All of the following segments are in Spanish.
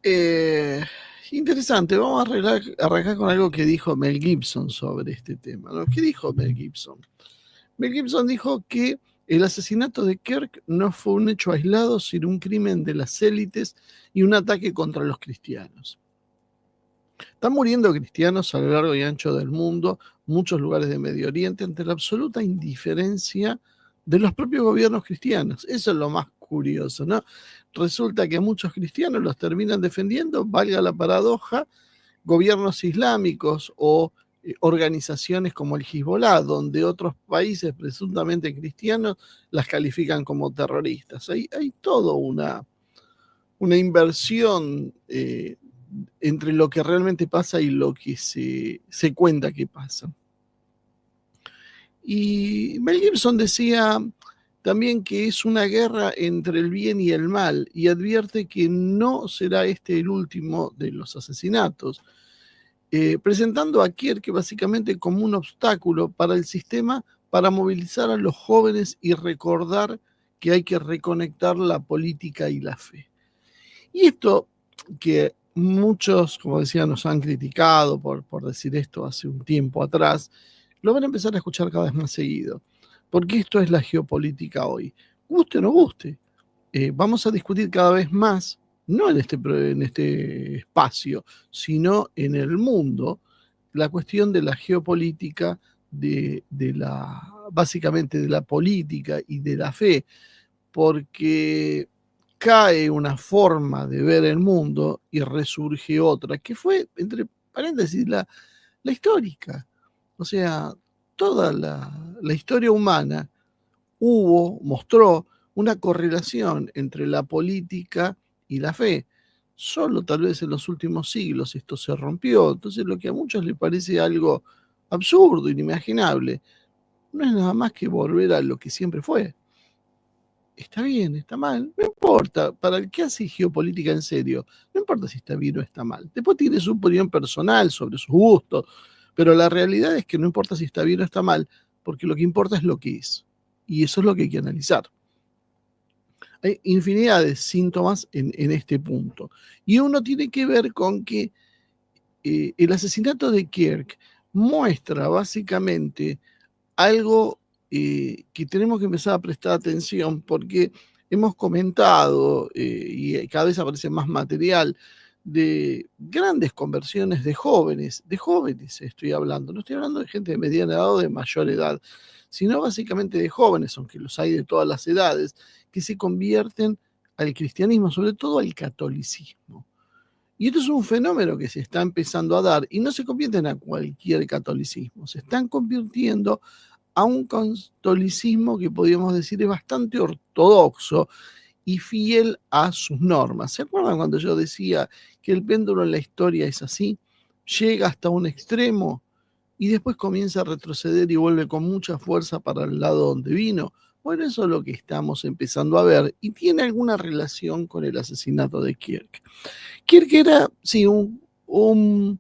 Eh, Interesante, vamos a arrancar con algo que dijo Mel Gibson sobre este tema, ¿no? ¿Qué dijo Mel Gibson? Mel Gibson dijo que el asesinato de Kirk no fue un hecho aislado, sino un crimen de las élites y un ataque contra los cristianos. Están muriendo cristianos a lo largo y ancho del mundo, muchos lugares de Medio Oriente, ante la absoluta indiferencia de los propios gobiernos cristianos. Eso es lo más curioso, ¿no? Resulta que muchos cristianos los terminan defendiendo, valga la paradoja, gobiernos islámicos o organizaciones como el Hezbollah, donde otros países presuntamente cristianos las califican como terroristas. Hay toda una inversión entre lo que realmente pasa y lo que se cuenta que pasa. Y Mel Gibson decía también que es una guerra entre el bien y el mal, y advierte que no será este el último de los asesinatos, presentando a Kirk básicamente como un obstáculo para el sistema para movilizar a los jóvenes y recordar que hay que reconectar la política y la fe. Y esto que muchos, como decía, nos han criticado por decir esto hace un tiempo atrás, lo van a empezar a escuchar cada vez más seguido, porque esto es la geopolítica hoy. Guste o no guste, vamos a discutir cada vez más, no en este espacio, sino en el mundo, la cuestión de la geopolítica, básicamente de la política y de la fe, porque cae una forma de ver el mundo y resurge otra, que fue, entre paréntesis, la histórica. O sea, toda la historia humana mostró una correlación entre la política y la fe. Solo tal vez en los últimos siglos esto se rompió. Entonces lo que a muchos les parece algo absurdo, inimaginable, no es nada más que volver a lo que siempre fue. Está bien, está mal, no importa. Para el que hace geopolítica en serio, no importa si está bien o está mal. Después tiene su opinión personal sobre sus gustos, pero la realidad es que no importa si está bien o está mal, porque lo que importa es lo que es. Y eso es lo que hay que analizar. Hay infinidad de síntomas en este punto. Y uno tiene que ver con que el asesinato de Kirk muestra básicamente algo que tenemos que empezar a prestar atención, porque hemos comentado y cada vez aparece más material de grandes conversiones de jóvenes estoy hablando, no estoy hablando de gente de mediana edad o de mayor edad, sino básicamente de jóvenes, aunque los hay de todas las edades, que se convierten al cristianismo, sobre todo al catolicismo. Y esto es un fenómeno que se está empezando a dar y no se convierten a cualquier catolicismo, se están convirtiendo a un catolicismo que podríamos decir es bastante ortodoxo y fiel a sus normas. ¿Se acuerdan cuando yo decía que el péndulo en la historia es así? Llega hasta un extremo y después comienza a retroceder y vuelve con mucha fuerza para el lado donde vino. Bueno, eso es lo que estamos empezando a ver y tiene alguna relación con el asesinato de Kirk. Kirk era, sí, un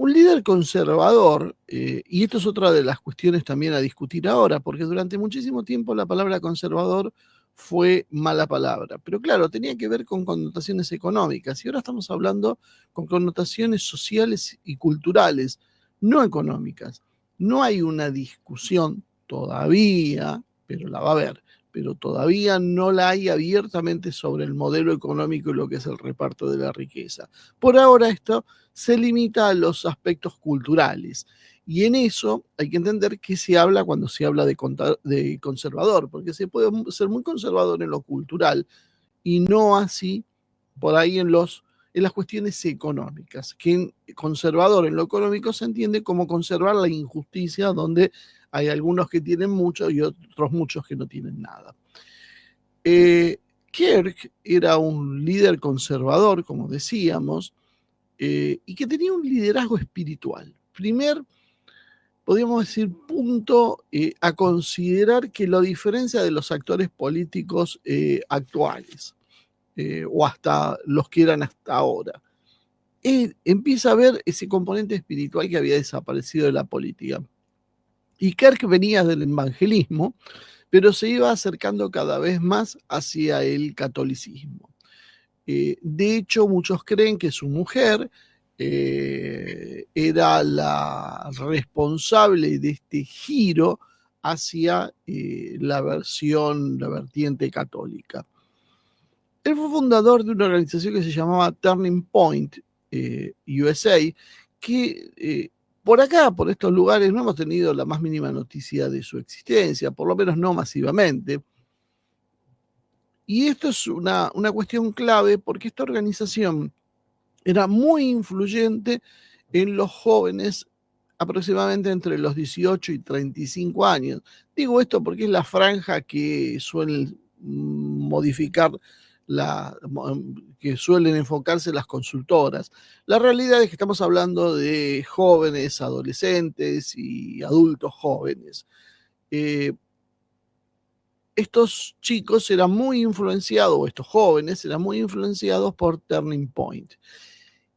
líder conservador, y esto es otra de las cuestiones también a discutir ahora, porque durante muchísimo tiempo la palabra conservador fue mala palabra, pero claro, tenía que ver con connotaciones económicas, y ahora estamos hablando con connotaciones sociales y culturales, no económicas. No hay una discusión todavía, pero la va a haber, pero todavía no la hay abiertamente sobre el modelo económico y lo que es el reparto de la riqueza. Por ahora esto se limita a los aspectos culturales. Y en eso hay que entender qué se habla cuando se habla de conservador, porque se puede ser muy conservador en lo cultural y no así por ahí en las cuestiones económicas. Que conservador en lo económico se entiende como conservar la injusticia, donde hay algunos que tienen mucho y otros muchos que no tienen nada. Kirk era un líder conservador, como decíamos, y que tenía un liderazgo espiritual. Podríamos decir, punto a considerar que lo diferencia de los actores políticos actuales, o hasta los que eran hasta ahora. Empieza a ver ese componente espiritual que había desaparecido de la política. Y Kirk venía del evangelismo, pero se iba acercando cada vez más hacia el catolicismo. De hecho, muchos creen que su mujer era la responsable de este giro hacia la vertiente católica. Él fue fundador de una organización que se llamaba Turning Point USA, que por acá, por estos lugares, no hemos tenido la más mínima noticia de su existencia, por lo menos no masivamente. Y esto es una cuestión clave porque esta organización era muy influyente en los jóvenes aproximadamente entre los 18 y 35 años. Digo esto porque es la franja que suelen modificar, que suelen enfocarse las consultoras. La realidad es que estamos hablando de jóvenes, adolescentes y adultos jóvenes. Estos chicos eran muy influenciados, o estos jóvenes eran muy influenciados por Turning Point.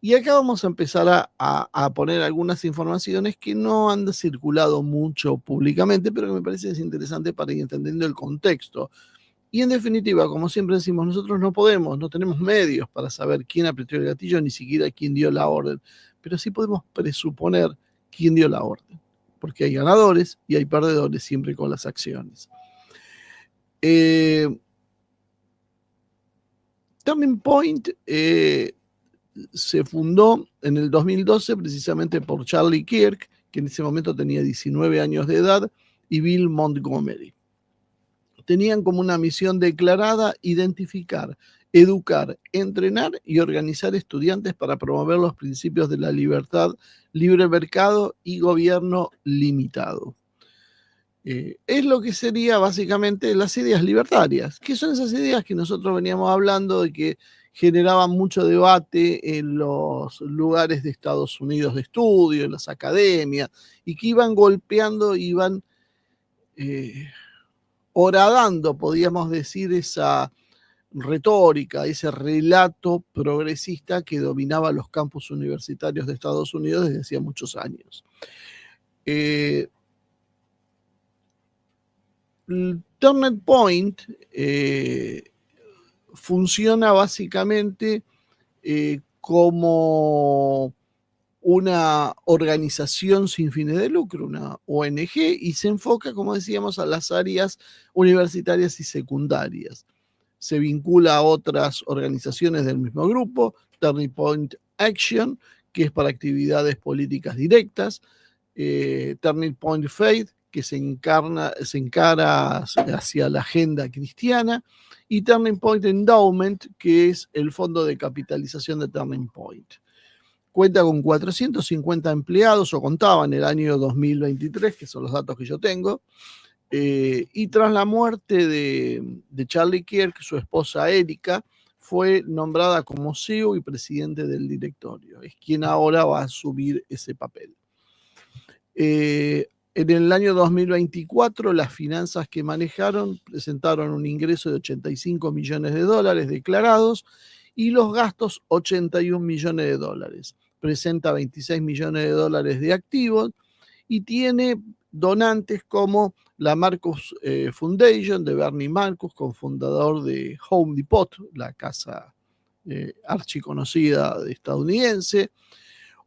Y acá vamos a empezar a poner algunas informaciones que no han circulado mucho públicamente, pero que me parece interesante para ir entendiendo el contexto. Y en definitiva, como siempre decimos, nosotros no tenemos medios para saber quién apretó el gatillo, ni siquiera quién dio la orden, pero sí podemos presuponer quién dio la orden, porque hay ganadores y hay perdedores siempre con las acciones. Turning Point se fundó en el 2012 precisamente por Charlie Kirk, que en ese momento tenía 19 años de edad, y Bill Montgomery. Tenían como una misión declarada identificar, educar, entrenar y organizar estudiantes para promover los principios de la libertad, libre mercado y gobierno limitado. Es lo que sería básicamente las ideas libertarias, que son esas ideas que nosotros veníamos hablando de que generaban mucho debate en los lugares de Estados Unidos de estudio, en las academias, y que iban golpeando, iban horadando, podríamos decir, esa retórica, ese relato progresista que dominaba los campus universitarios de Estados Unidos desde hacía muchos años. Turning Point funciona básicamente como una organización sin fines de lucro, una ONG, y se enfoca, como decíamos, a las áreas universitarias y secundarias. Se vincula a otras organizaciones del mismo grupo, Turning Point Action, que es para actividades políticas directas, Turning Point Faith, que se encara hacia la agenda cristiana, y Turning Point Endowment, que es el fondo de capitalización de Turning Point. Cuenta con 450 empleados, o contaba en el año 2023, que son los datos que yo tengo, y tras la muerte de Charlie Kirk, su esposa Erika fue nombrada como CEO y presidente del directorio. Es quien ahora va a asumir ese papel. En el año 2024, las finanzas que manejaron presentaron un ingreso de $85 millones declarados y los gastos $81 millones. Presenta $26 millones de activos y tiene donantes como la Marcus Foundation de Bernie Marcus, cofundador de Home Depot, la casa archiconocida estadounidense,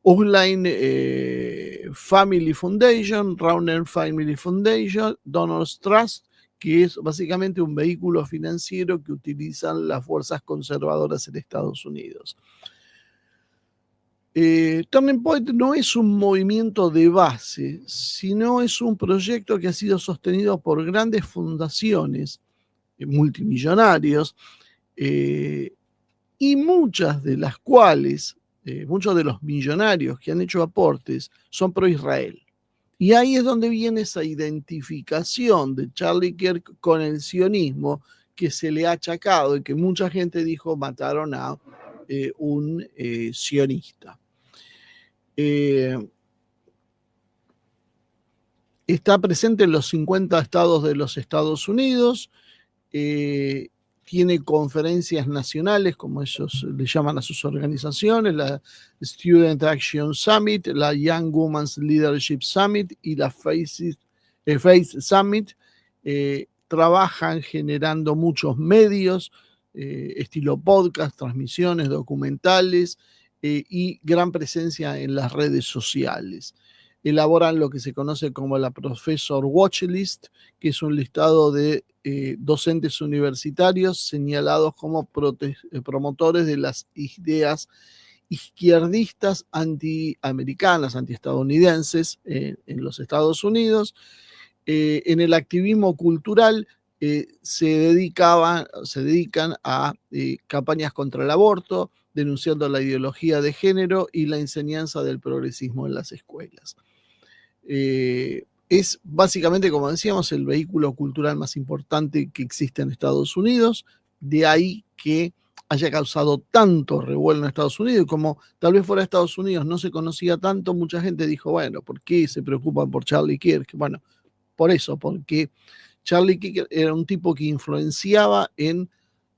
Online Family Foundation, Rauner Family Foundation, Donors Trust, que es básicamente un vehículo financiero que utilizan las fuerzas conservadoras en Estados Unidos. Turning Point no es un movimiento de base, sino es un proyecto que ha sido sostenido por grandes fundaciones multimillonarios, y muchas de las cuales, muchos de los millonarios que han hecho aportes son pro-Israel. Y ahí es donde viene esa identificación de Charlie Kirk con el sionismo que se le ha achacado y que mucha gente dijo mataron a un sionista. Está presente en los 50 estados de los Estados Unidos, tiene conferencias nacionales, como ellos le llaman a sus organizaciones, la Student Action Summit, la Young Women's Leadership Summit y la Faith Summit. Trabajan generando muchos medios, estilo podcast, transmisiones, documentales y gran presencia en las redes sociales. Elaboran lo que se conoce como la Professor Watchlist, que es un listado de docentes universitarios señalados como promotores de las ideas izquierdistas antiamericanas, antiestadounidenses en los Estados Unidos. En el activismo cultural se dedican a campañas contra el aborto, denunciando la ideología de género y la enseñanza del progresismo en las escuelas. Es básicamente, como decíamos, el vehículo cultural más importante que existe en Estados Unidos, de ahí que haya causado tanto revuelo en Estados Unidos, y como tal vez fuera de Estados Unidos no se conocía tanto, mucha gente dijo, bueno, ¿por qué se preocupan por Charlie Kirk? Bueno, por eso, porque Charlie Kirk era un tipo que influenciaba en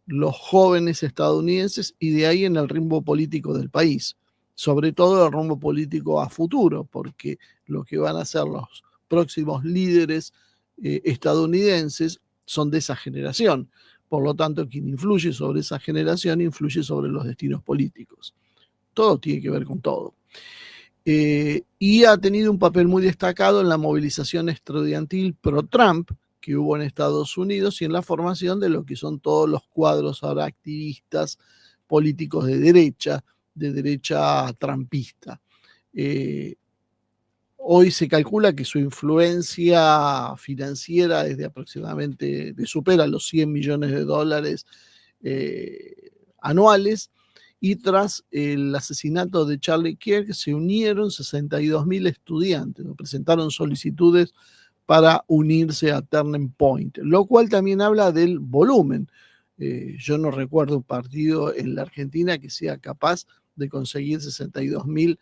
los jóvenes estadounidenses y de ahí en el rumbo político del país, sobre todo el rumbo político a futuro, porque lo que van a ser los próximos líderes estadounidenses son de esa generación. Por lo tanto, quien influye sobre esa generación influye sobre los destinos políticos. Todo tiene que ver con todo. Y ha tenido un papel muy destacado en la movilización estudiantil pro-Trump que hubo en Estados Unidos y en la formación de lo que son todos los cuadros ahora activistas políticos de derecha trumpista. Hoy se calcula que su influencia financiera es de aproximadamente, supera los 100 millones de dólares anuales, y tras el asesinato de Charlie Kirk se unieron 62.000 estudiantes, presentaron solicitudes para unirse a Turning Point, lo cual también habla del volumen. Yo no recuerdo un partido en la Argentina que sea capaz de conseguir 62.000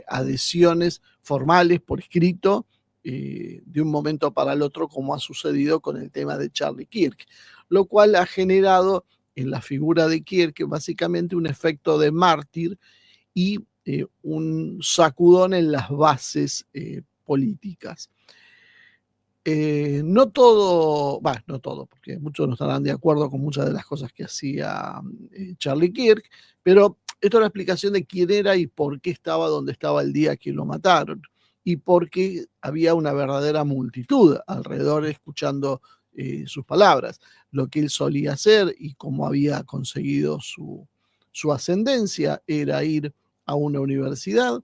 adhesiones formales por escrito de un momento para el otro, como ha sucedido con el tema de Charlie Kirk, lo cual ha generado en la figura de Kirk básicamente un efecto de mártir y un sacudón en las bases políticas. No todo, no todo, porque muchos no estarán de acuerdo con muchas de las cosas que hacía Charlie Kirk, pero esto es la explicación de quién era y por qué estaba donde estaba el día que lo mataron, y por qué había una verdadera multitud alrededor escuchando sus palabras, lo que él solía hacer y cómo había conseguido su ascendencia era ir a una universidad,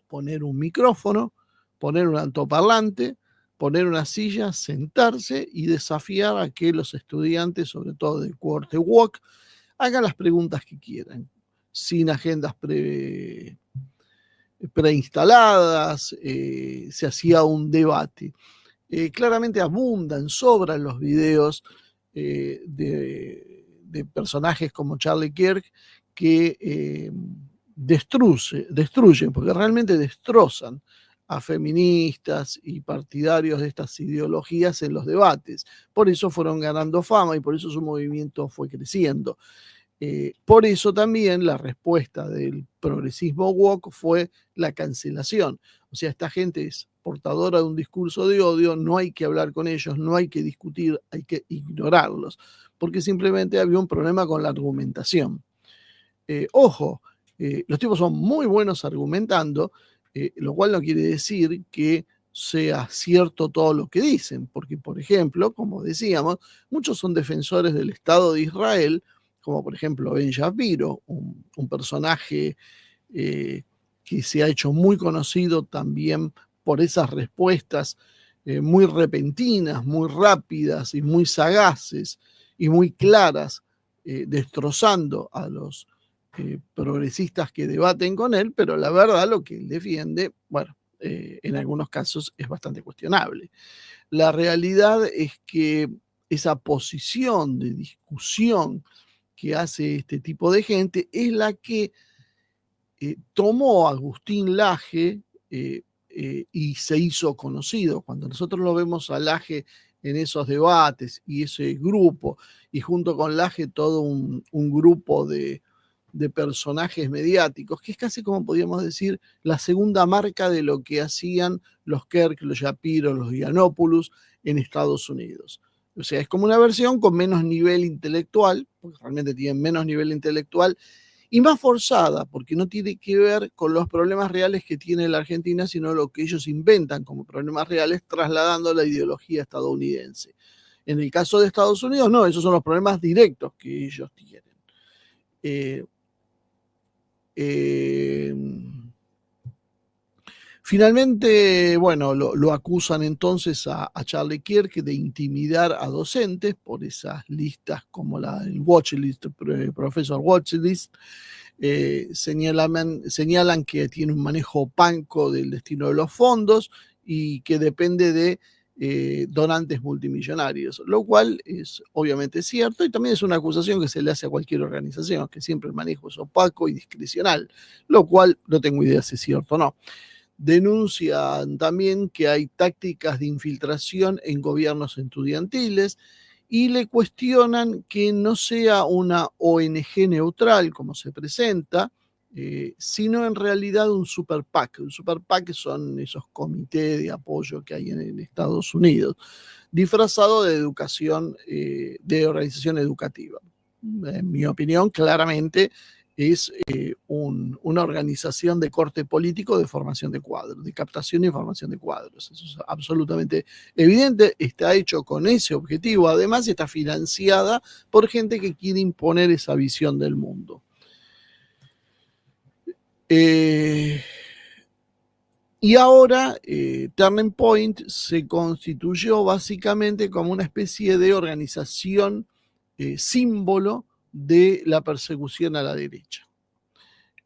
poner un micrófono, poner un altoparlante, poner una silla, sentarse y desafiar a que los estudiantes, sobre todo de Quarter Walk, hagan las preguntas que quieran, sin agendas preinstaladas, se hacía un debate. Claramente abundan, sobran los videos de personajes como Charlie Kirk que destruyen, porque realmente destrozan a feministas y partidarios de estas ideologías en los debates. Por eso fueron ganando fama y por eso su movimiento fue creciendo. Por eso también la respuesta del progresismo woke fue la cancelación. O sea, esta gente es portadora de un discurso de odio, no hay que hablar con ellos, no hay que discutir, hay que ignorarlos, porque simplemente había un problema con la argumentación. Ojo, los tipos son muy buenos argumentando, lo cual no quiere decir que sea cierto todo lo que dicen, porque, por ejemplo, como decíamos, muchos son defensores del Estado de Israel, como por ejemplo Ben Shapiro, un personaje que se ha hecho muy conocido también por esas respuestas muy repentinas, muy rápidas y muy sagaces y muy claras, destrozando a los progresistas que debaten con él, pero la verdad lo que él defiende, bueno, en algunos casos es bastante cuestionable. La realidad es que esa posición de discusión que hace este tipo de gente es la que tomó Agustín Laje y se hizo conocido. Cuando nosotros lo vemos a Laje en esos debates y ese grupo, y junto con Laje todo un grupo de personajes mediáticos, que es casi como podríamos decir la segunda marca de lo que hacían los Kirk, los Shapiro, los Yiannopoulos en Estados Unidos. O sea, es como una versión con menos nivel intelectual, porque realmente tienen menos nivel intelectual, y más forzada, porque no tiene que ver con los problemas reales que tiene la Argentina, sino lo que ellos inventan como problemas reales, trasladando la ideología estadounidense. En el caso de Estados Unidos, no, esos son los problemas directos que ellos tienen. Finalmente, bueno, lo acusan entonces a Charlie Kirk de intimidar a docentes por esas listas como el Watchlist, Professor Watchlist. Señalan que tiene un manejo opaco del destino de los fondos y que depende de donantes multimillonarios, lo cual es obviamente cierto, y también es una acusación que se le hace a cualquier organización, que siempre el manejo es opaco y discrecional, lo cual no tengo idea si es cierto o no. Denuncian también que hay tácticas de infiltración en gobiernos estudiantiles y le cuestionan que no sea una ONG neutral como se presenta, sino en realidad un super PAC. Un super PAC son esos comités de apoyo que hay en Estados Unidos, disfrazado de educación, de organización educativa. En mi opinión, claramente es una organización de corte político de formación de cuadros, de captación y formación de cuadros. Eso es absolutamente evidente, está hecho con ese objetivo, además está financiada por gente que quiere imponer esa visión del mundo. Y ahora Turning Point se constituyó básicamente como una especie de organización símbolo de la persecución a la derecha.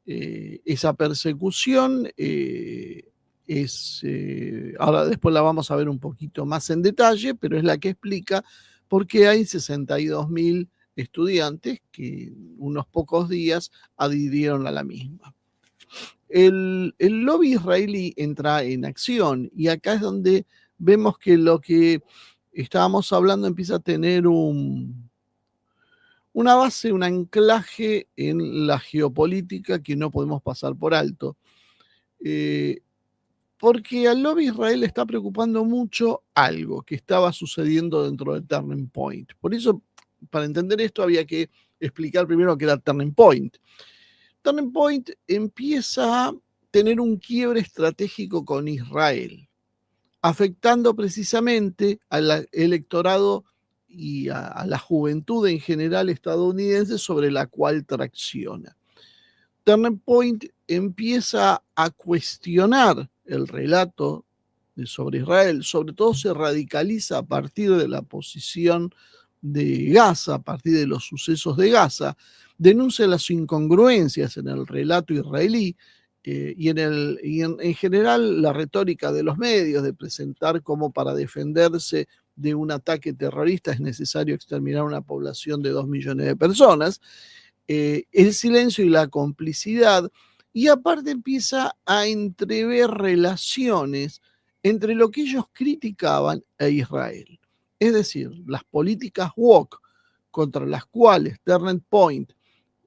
Esa persecución ahora después la vamos a ver un poquito más en detalle, pero es la que explica por qué hay 62.000 estudiantes que en unos pocos días adhirieron a la misma. El lobby israelí entra en acción y acá es donde vemos que lo que estábamos hablando empieza a tener una base, un anclaje en la geopolítica que no podemos pasar por alto. Porque al lobby Israel está preocupando mucho algo que estaba sucediendo dentro del Turning Point. Por eso, para entender esto, había que explicar primero qué era Turning Point. Turning Point empieza a tener un quiebre estratégico con Israel, afectando precisamente al electorado y a la juventud en general estadounidense sobre la cual tracciona. Turning Point empieza a cuestionar el relato sobre Israel, sobre todo se radicaliza a partir de la posición de Gaza, a partir de los sucesos de Gaza, denuncia las incongruencias en el relato israelí y en general la retórica de los medios de presentar como para defenderse de un ataque terrorista es necesario exterminar una población de 2 millones de personas, el silencio y la complicidad, y aparte empieza a entrever relaciones entre lo que ellos criticaban e Israel. Es decir, las políticas woke contra las cuales Turning Point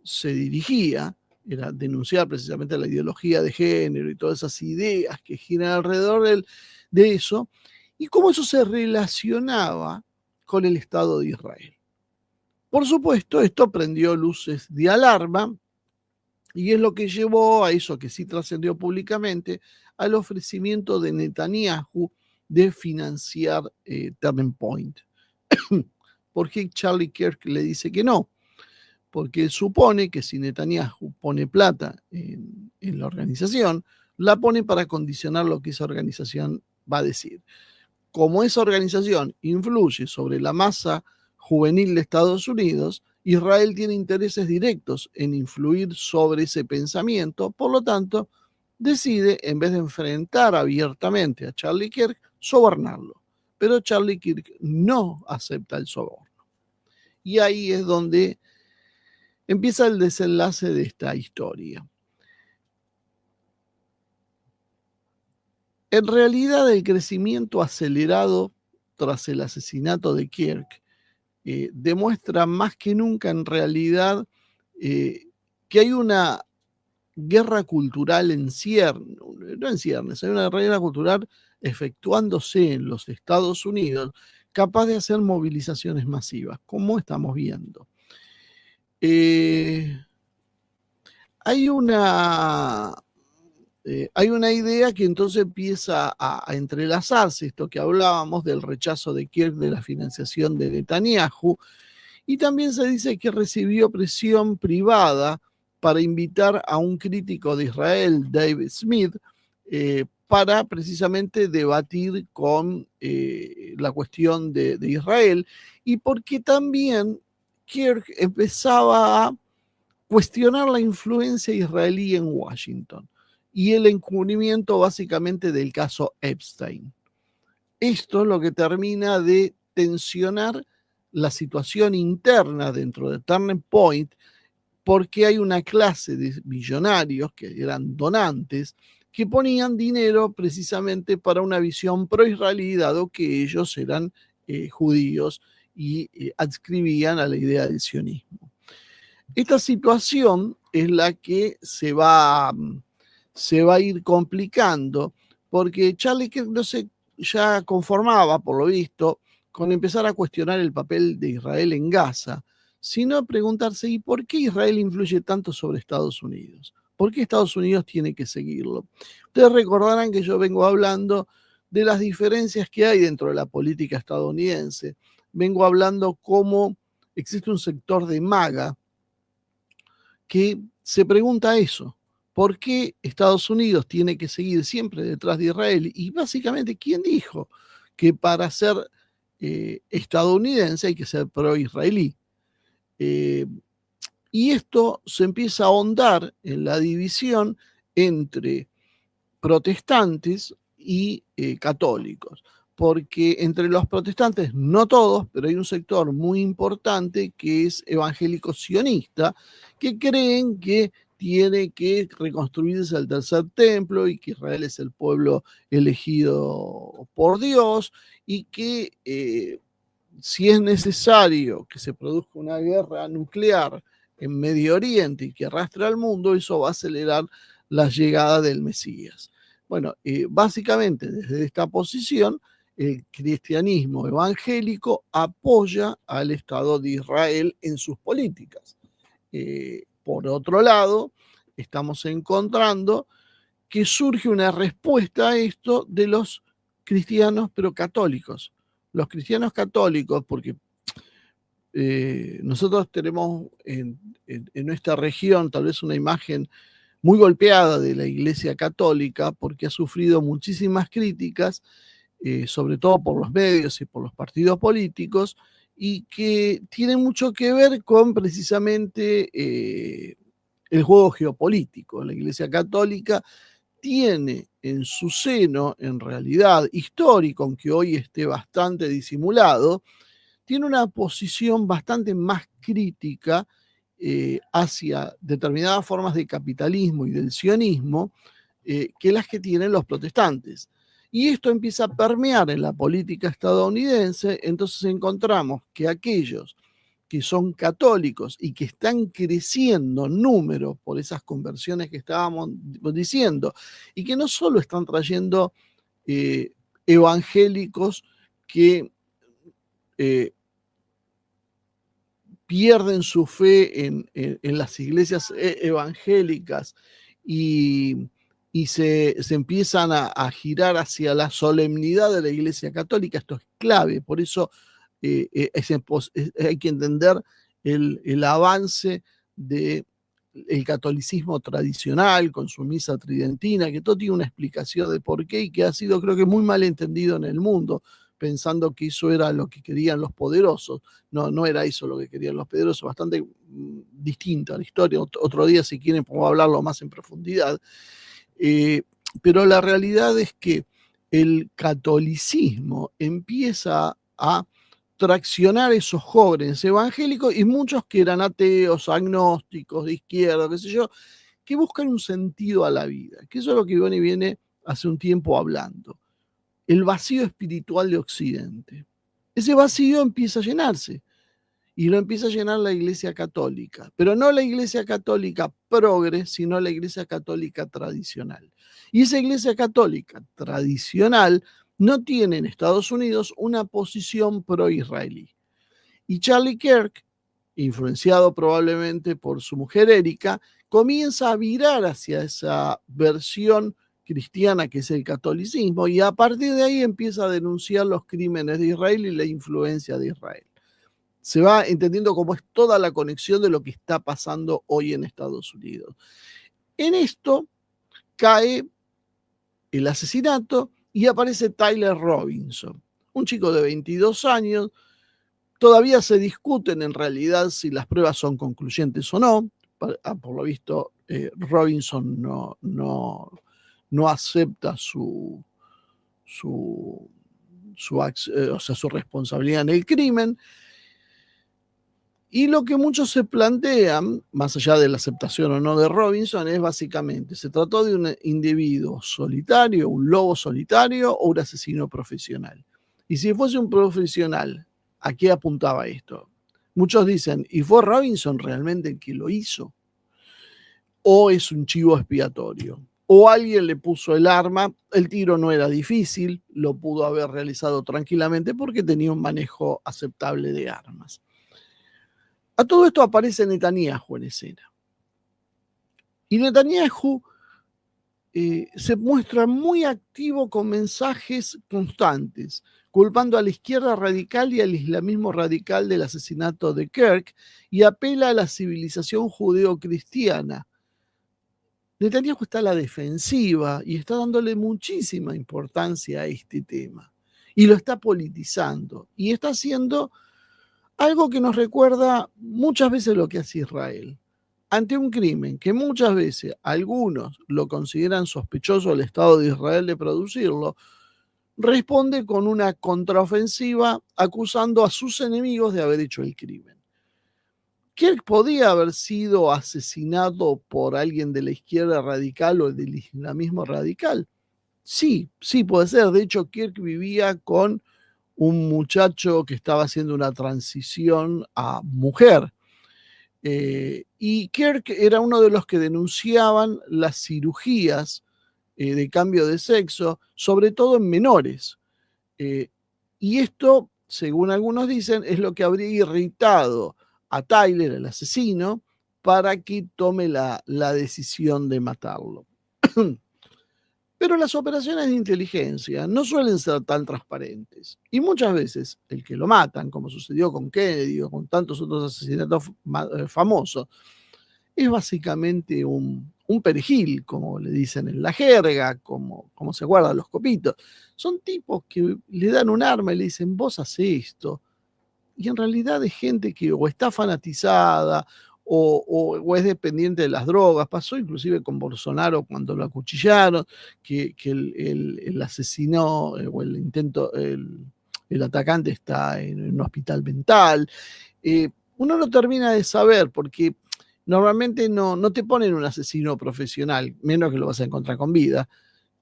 se dirigía, era denunciar precisamente la ideología de género y todas esas ideas que giran alrededor de eso, y cómo eso se relacionaba con el Estado de Israel. Por supuesto, esto prendió luces de alarma y es lo que llevó a eso que sí trascendió públicamente, al ofrecimiento de Netanyahu de financiar Turning Point. ¿Por qué Charlie Kirk le dice que no? Porque él supone que si Netanyahu pone plata en la organización, la pone para condicionar lo que esa organización va a decir. Como esa organización influye sobre la masa juvenil de Estados Unidos, Israel tiene intereses directos en influir sobre ese pensamiento, por lo tanto, decide, en vez de enfrentar abiertamente a Charlie Kirk, sobornarlo. Pero Charlie Kirk no acepta el soborno. Y ahí es donde empieza el desenlace de esta historia. En realidad, el crecimiento acelerado tras el asesinato de Kirk demuestra más que nunca en realidad que hay una guerra cultural en ciernes, no en ciernes, hay una guerra cultural efectuándose en los Estados Unidos capaz de hacer movilizaciones masivas, como estamos viendo. Hay una idea que entonces empieza a entrelazarse, esto que hablábamos del rechazo de Kirk de la financiación de Netanyahu, y también se dice que recibió presión privada para invitar a un crítico de Israel, David Smith, para precisamente debatir con la cuestión de Israel, y porque también Kirk empezaba a cuestionar la influencia israelí en Washington y el encubrimiento básicamente del caso Epstein. Esto es lo que termina de tensionar la situación interna dentro de Turning Point, porque hay una clase de millonarios que eran donantes que ponían dinero precisamente para una visión pro-israelí, dado que ellos eran judíos y adscribían a la idea del sionismo. Esta situación es la que se va a ir complicando, porque Charlie Kirk no se ya conformaba, por lo visto, con empezar a cuestionar el papel de Israel en Gaza, sino a preguntarse, ¿y por qué Israel influye tanto sobre Estados Unidos? ¿Por qué Estados Unidos tiene que seguirlo? Ustedes recordarán que yo vengo hablando de las diferencias que hay dentro de la política estadounidense. Vengo hablando cómo existe un sector de MAGA que se pregunta eso. ¿Por qué Estados Unidos tiene que seguir siempre detrás de Israel? Y básicamente, ¿quién dijo que para ser estadounidense hay que ser pro-israelí? Y esto se empieza a ahondar en la división entre protestantes y católicos, porque entre los protestantes, no todos, pero hay un sector muy importante que es evangélico sionista, que creen que tiene que reconstruirse el tercer templo y que Israel es el pueblo elegido por Dios, y que si es necesario que se produzca una guerra nuclear en Medio Oriente y que arrastre al mundo, eso va a acelerar la llegada del Mesías. Bueno, básicamente desde esta posición, el cristianismo evangélico apoya al Estado de Israel en sus políticas. Por otro lado, estamos encontrando que surge una respuesta a esto de los cristianos, pero católicos. Los cristianos católicos, porque nosotros tenemos en nuestra región tal vez una imagen muy golpeada de la Iglesia Católica, porque ha sufrido muchísimas críticas, sobre todo por los medios y por los partidos políticos, y que tiene mucho que ver con precisamente el juego geopolítico. La Iglesia Católica tiene en su seno, en realidad histórico, aunque hoy esté bastante disimulado, tiene una posición bastante más crítica hacia determinadas formas de capitalismo y del sionismo que las que tienen los protestantes. Y esto empieza a permear en la política estadounidense, entonces encontramos que aquellos que son católicos y que están creciendo en número por esas conversiones que estábamos diciendo, y que no solo están trayendo evangélicos que pierden su fe en las iglesias evangélicas y se empiezan a girar hacia la solemnidad de la Iglesia Católica. Esto es clave, por eso hay que entender el avance del catolicismo tradicional con su misa tridentina, que todo tiene una explicación de por qué y que ha sido, creo que, muy mal entendido en el mundo, pensando que eso era lo que querían los poderosos. No, no era eso lo que querían los poderosos, bastante distinta la historia. Otro día, si quieren, podemos hablarlo más en profundidad. Pero la realidad es que el catolicismo empieza a traccionar esos jóvenes evangélicos y muchos que eran ateos, agnósticos, de izquierda, qué sé yo, que buscan un sentido a la vida, que eso es lo que Iván viene hace un tiempo hablando. El vacío espiritual de Occidente. Ese vacío empieza a llenarse y lo empieza a llenar la Iglesia Católica, pero no la Iglesia Católica progre, sino la Iglesia Católica tradicional. Y esa Iglesia Católica tradicional no tiene en Estados Unidos una posición pro-israelí. Y Charlie Kirk, influenciado probablemente por su mujer Erika, comienza a virar hacia esa versión cristiana que es el catolicismo, y a partir de ahí empieza a denunciar los crímenes de Israel y la influencia de Israel. Se va entendiendo cómo es toda la conexión de lo que está pasando hoy en Estados Unidos. En esto cae el asesinato y aparece Tyler Robinson, un chico de 22 años. Todavía se discuten en realidad si las pruebas son concluyentes o no. Por lo visto, Robinson no acepta su responsabilidad en el crimen. Y lo que muchos se plantean, más allá de la aceptación o no de Robinson, es básicamente, ¿se trató de un individuo solitario, un lobo solitario o un asesino profesional? Y si fuese un profesional, ¿a qué apuntaba esto? Muchos dicen, ¿y fue Robinson realmente el que lo hizo? ¿O es un chivo expiatorio? ¿O alguien le puso el arma? El tiro no era difícil, lo pudo haber realizado tranquilamente porque tenía un manejo aceptable de armas. A todo esto aparece Netanyahu en escena. Y Netanyahu se muestra muy activo con mensajes constantes, culpando a la izquierda radical y al islamismo radical del asesinato de Kirk, y apela a la civilización judeo-cristiana. Netanyahu está a la defensiva y está dándole muchísima importancia a este tema. Y lo está politizando. Y está haciendo algo que nos recuerda muchas veces lo que hace Israel. Ante un crimen que muchas veces algunos lo consideran sospechoso al Estado de Israel de producirlo, responde con una contraofensiva acusando a sus enemigos de haber hecho el crimen. Kirk podía haber sido asesinado por alguien de la izquierda radical o del islamismo radical. Sí, puede ser. De hecho, Kirk vivía con un muchacho que estaba haciendo una transición a mujer. Y Kirk era uno de los que denunciaban las cirugías de cambio de sexo, sobre todo en menores. Y esto, según algunos dicen, es lo que habría irritado a Tyler, el asesino, para que tome la decisión de matarlo. Pero las operaciones de inteligencia no suelen ser tan transparentes. Y muchas veces el que lo matan, como sucedió con Kennedy o con tantos otros asesinatos famosos, es básicamente un perejil, como le dicen en la jerga, como se guardan los copitos. Son tipos que le dan un arma y le dicen, vos hacés esto. Y en realidad es gente que o está fanatizada o es dependiente de las drogas. Pasó inclusive con Bolsonaro cuando lo acuchillaron, que el asesino o el intento, el atacante está en un hospital mental. Uno no termina de saber porque normalmente no te ponen un asesino profesional, menos que lo vas a encontrar con vida.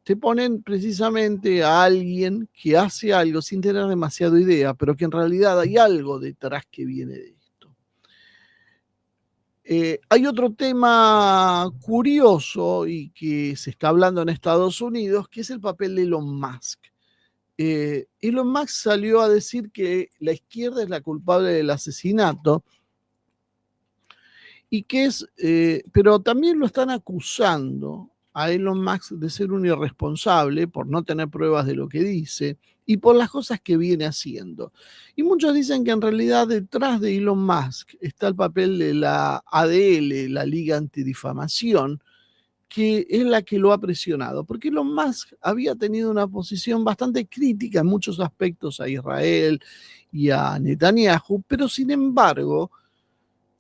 Te ponen precisamente a alguien que hace algo sin tener demasiado idea, pero que en realidad hay algo detrás que viene de esto. Hay otro tema curioso y que se está hablando en Estados Unidos, que es el papel de Elon Musk. Elon Musk salió a decir que la izquierda es la culpable del asesinato y pero también lo están acusando a Elon Musk de ser un irresponsable por no tener pruebas de lo que dice y por las cosas que viene haciendo. Y muchos dicen que en realidad detrás de Elon Musk está el papel de la ADL, la Liga Antidifamación, que es la que lo ha presionado, porque Elon Musk había tenido una posición bastante crítica en muchos aspectos a Israel y a Netanyahu, pero sin embargo,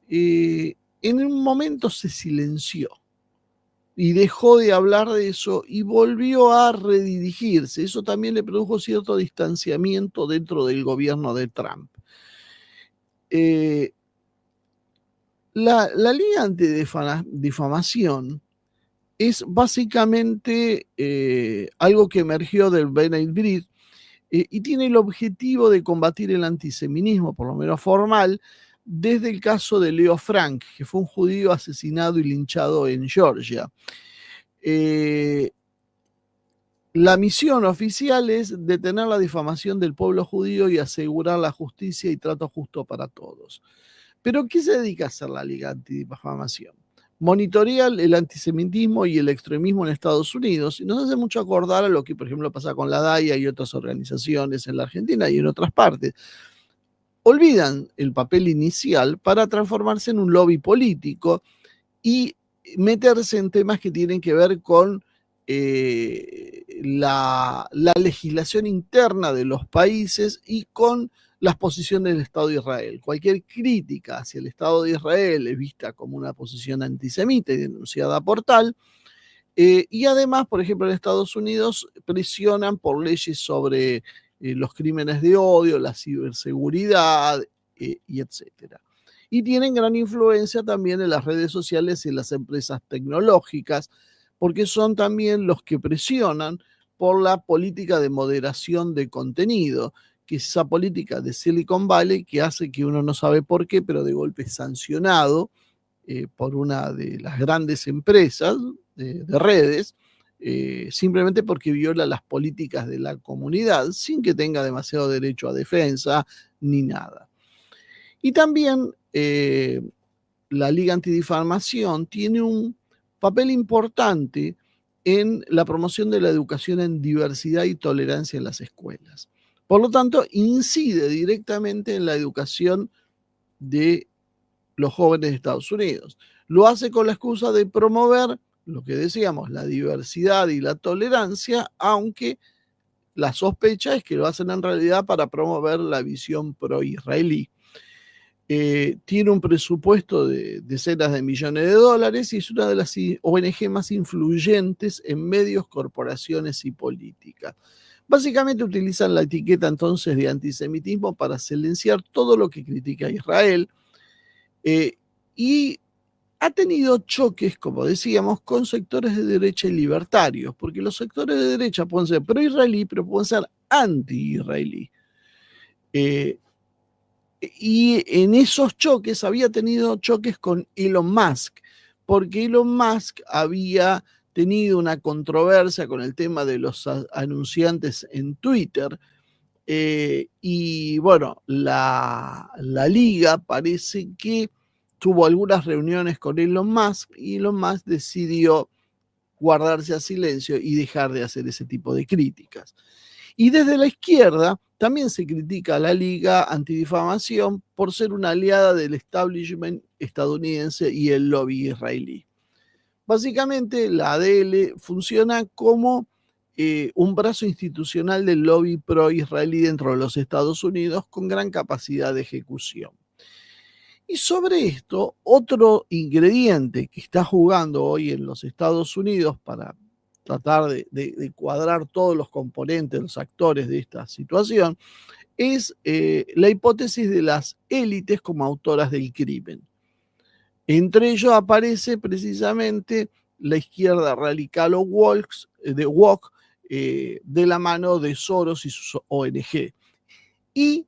en un momento se silenció y dejó de hablar de eso y volvió a redirigirse. Eso también le produjo cierto distanciamiento dentro del gobierno de Trump. La Liga Antidifamación es básicamente algo que emergió del B'nai B'rith y tiene el objetivo de combatir el antisemitismo, por lo menos formal, desde el caso de Leo Frank, que fue un judío asesinado y linchado en Georgia. La misión oficial es detener la difamación del pueblo judío y asegurar la justicia y trato justo para todos. ¿Pero qué se dedica a hacer la Liga Antidifamación? Monitorea el antisemitismo y el extremismo en Estados Unidos y nos hace mucho acordar a lo que, por ejemplo, pasa con la DAIA y otras organizaciones en la Argentina y en otras partes. Olvidan el papel inicial para transformarse en un lobby político y meterse en temas que tienen que ver con la legislación interna de los países y con las posiciones del Estado de Israel. Cualquier crítica hacia el Estado de Israel es vista como una posición antisemita y denunciada por tal. Y además, por ejemplo, en Estados Unidos presionan por leyes sobre los crímenes de odio, la ciberseguridad y etcétera. Y tienen gran influencia también en las redes sociales y en las empresas tecnológicas, porque son también los que presionan por la política de moderación de contenido, que es esa política de Silicon Valley que hace que uno no sabe por qué, pero de golpe es sancionado por una de las grandes empresas de redes, simplemente porque viola las políticas de la comunidad sin que tenga demasiado derecho a defensa ni nada. Y también la Liga Antidifamación tiene un papel importante en la promoción de la educación en diversidad y tolerancia en las escuelas. Por lo tanto, incide directamente en la educación de los jóvenes de Estados Unidos. Lo hace con la excusa de promover lo que decíamos, la diversidad y la tolerancia, aunque la sospecha es que lo hacen en realidad para promover la visión pro-israelí. Tiene un presupuesto de decenas de millones de dólares y es una de las ONG más influyentes en medios, corporaciones y políticas. Básicamente utilizan la etiqueta entonces de antisemitismo para silenciar todo lo que critica a Israel y ha tenido choques, como decíamos, con sectores de derecha y libertarios, porque los sectores de derecha pueden ser pro-israelí, pero pueden ser anti-israelí. Y en esos choques había tenido choques con Elon Musk, porque Elon Musk había tenido una controversia con el tema de los anunciantes en Twitter. Y bueno, la liga parece que tuvo algunas reuniones con Elon Musk y Elon Musk decidió guardarse a silencio y dejar de hacer ese tipo de críticas. Y desde la izquierda también se critica a la Liga Antidifamación por ser una aliada del establishment estadounidense y el lobby israelí. Básicamente, la ADL funciona como un brazo institucional del lobby pro-israelí dentro de los Estados Unidos con gran capacidad de ejecución. Y sobre esto, otro ingrediente que está jugando hoy en los Estados Unidos para tratar de cuadrar todos los componentes, los actores de esta situación, es la hipótesis de las élites como autoras del crimen. Entre ellos aparece precisamente la izquierda radical o woke, de la mano de Soros y sus ONG. Y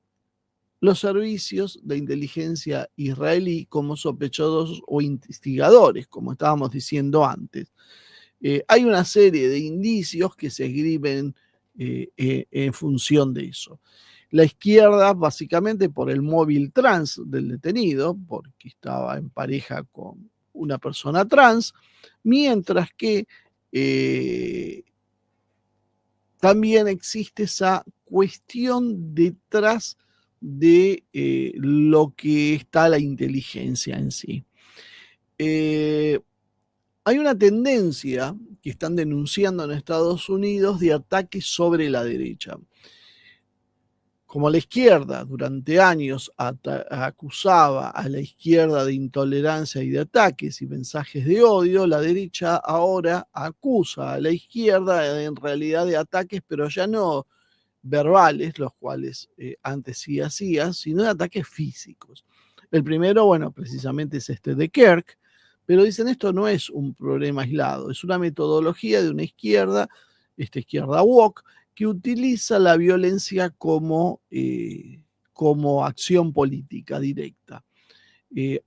los servicios de inteligencia israelí como sospechosos o instigadores, como estábamos diciendo antes. Hay una serie de indicios que se esgrimen en función de eso. La izquierda, básicamente por el móvil trans del detenido, porque estaba en pareja con una persona trans, mientras que también existe esa cuestión detrás de lo que está la inteligencia en sí. Hay una tendencia que están denunciando en Estados Unidos de ataques sobre la derecha. Como la izquierda durante años acusaba a la izquierda de intolerancia y de ataques y mensajes de odio, la derecha ahora acusa a la izquierda en realidad de ataques, pero ya no verbales, los cuales antes sí hacía, sino de ataques físicos. El primero, bueno, precisamente es este de Kirk, pero dicen esto no es un problema aislado, es una metodología de una izquierda, esta izquierda woke, que utiliza la violencia como acción política directa.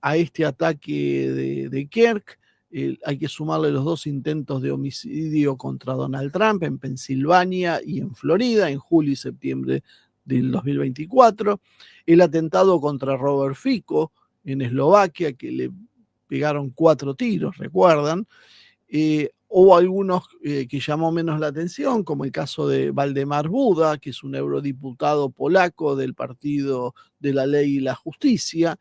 A este ataque de Kirk hay que sumarle los 2 intentos de homicidio contra Donald Trump en Pensilvania y en Florida, en julio y septiembre del 2024, el atentado contra Robert Fico en Eslovaquia, que le pegaron 4 tiros, recuerdan. Hubo algunos que llamó menos la atención, como el caso de Valdemar Buda, que es un eurodiputado polaco del Partido de la Ley y la Justicia,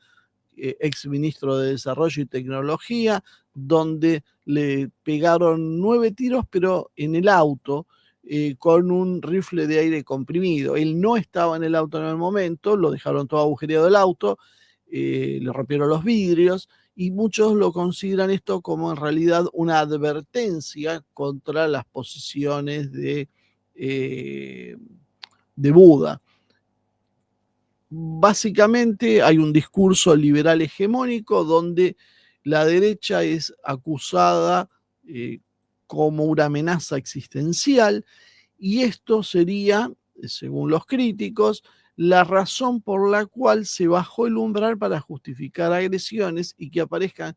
ex ministro de Desarrollo y Tecnología, donde le pegaron 9 tiros, pero en el auto, con un rifle de aire comprimido. Él no estaba en el auto en el momento, lo dejaron todo agujereado el auto, le rompieron los vidrios, y muchos lo consideran esto como en realidad una advertencia contra las posiciones de Buda. Básicamente hay un discurso liberal hegemónico donde la derecha es acusada como una amenaza existencial, y esto sería, según los críticos, la razón por la cual se bajó el umbral para justificar agresiones y que aparezcan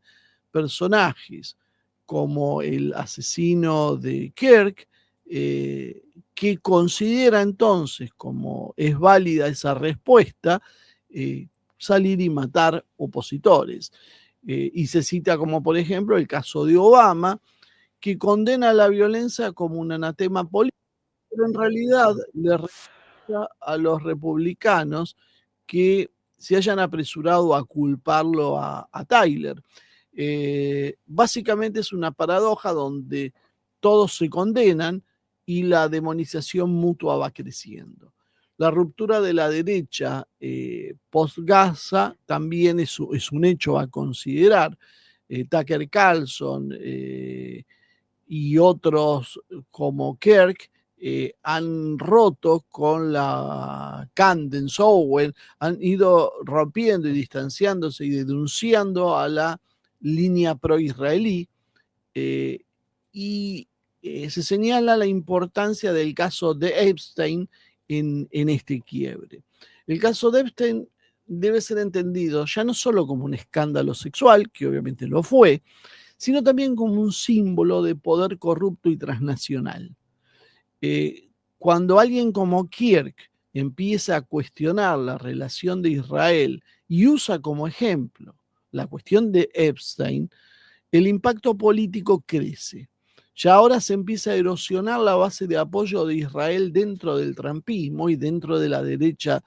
personajes como el asesino de Kirk, que considera entonces, como es válida esa respuesta, salir y matar opositores. Y se cita como, por ejemplo, el caso de Obama, que condena la violencia como un anatema político, pero en realidad le recuerda a los republicanos que se hayan apresurado a culparlo a Tyler. Básicamente es una paradoja donde todos se condenan y la demonización mutua va creciendo. La ruptura de la derecha post-Gaza también es un hecho a considerar. Tucker Carlson y otros como Kirk han roto con la Candace Owens, han ido rompiendo y distanciándose y denunciando a la línea pro-israelí, y se señala la importancia del caso de Epstein en este quiebre. El caso de Epstein debe ser entendido ya no solo como un escándalo sexual, que obviamente lo fue, sino también como un símbolo de poder corrupto y transnacional. Cuando alguien como Kirk empieza a cuestionar la relación de Israel y usa como ejemplo la cuestión de Epstein, el impacto político crece. Ya ahora se empieza a erosionar la base de apoyo de Israel dentro del trumpismo y dentro de la derecha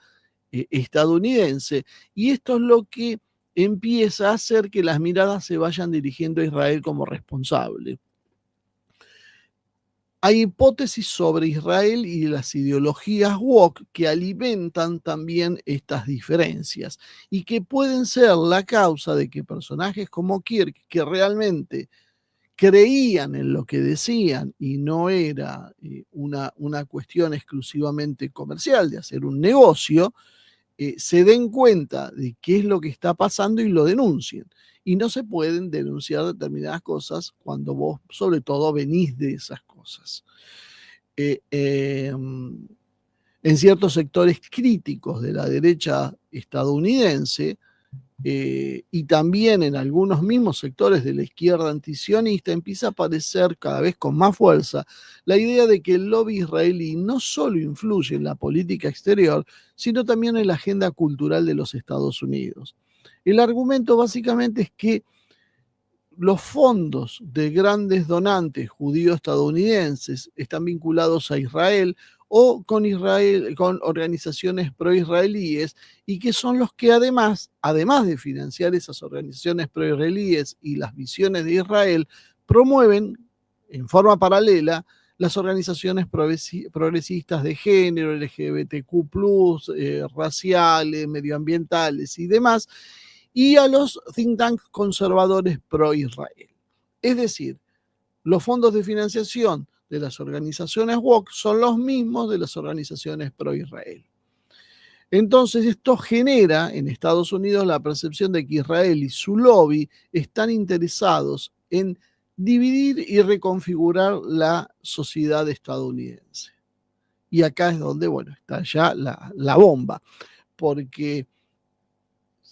estadounidense, y esto es lo que empieza a hacer que las miradas se vayan dirigiendo a Israel como responsable. Hay hipótesis sobre Israel y las ideologías woke que alimentan también estas diferencias y que pueden ser la causa de que personajes como Kirk, que realmente creían en lo que decían y no era una cuestión exclusivamente comercial de hacer un negocio, se den cuenta de qué es lo que está pasando y lo denuncien. Y no se pueden denunciar determinadas cosas cuando vos, sobre todo, venís de esas cosas. En ciertos sectores críticos de la derecha estadounidense, y también en algunos mismos sectores de la izquierda antisionista, empieza a aparecer cada vez con más fuerza la idea de que el lobby israelí no solo influye en la política exterior, sino también en la agenda cultural de los Estados Unidos. El argumento básicamente es que los fondos de grandes donantes judíos estadounidenses están vinculados a Israel o con Israel, con organizaciones pro-israelíes, y que son los que además de financiar esas organizaciones pro-israelíes y las visiones de Israel, promueven en forma paralela las organizaciones progresistas de género, LGBTQ+, raciales, medioambientales y demás, y a los think tanks conservadores pro-Israel. Es decir, los fondos de financiación de las organizaciones woke son los mismos de las organizaciones pro-Israel. Entonces, esto genera en Estados Unidos la percepción de que Israel y su lobby están interesados en dividir y reconfigurar la sociedad estadounidense. Y acá es donde, bueno, está ya la bomba, porque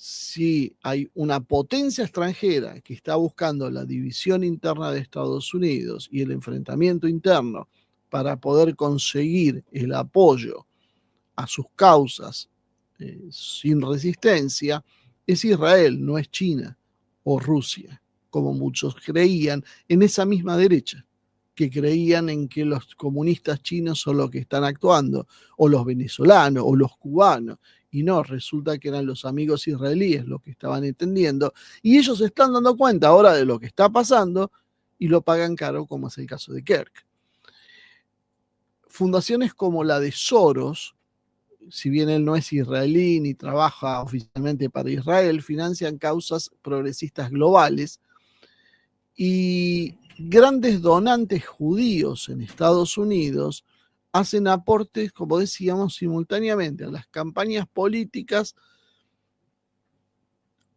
si hay una potencia extranjera que está buscando la división interna de Estados Unidos y el enfrentamiento interno para poder conseguir el apoyo a sus causas sin resistencia, es Israel, no es China o Rusia, como muchos creían en esa misma derecha, que creían en que los comunistas chinos son los que están actuando, o los venezolanos, o los cubanos, y no, resulta que eran los amigos israelíes los que estaban entendiendo, y ellos se están dando cuenta ahora de lo que está pasando y lo pagan caro, como es el caso de Kirk. Fundaciones como la de Soros, si bien él no es israelí ni trabaja oficialmente para Israel, financian causas progresistas globales, y grandes donantes judíos en Estados Unidos hacen aportes, como decíamos, simultáneamente a las campañas políticas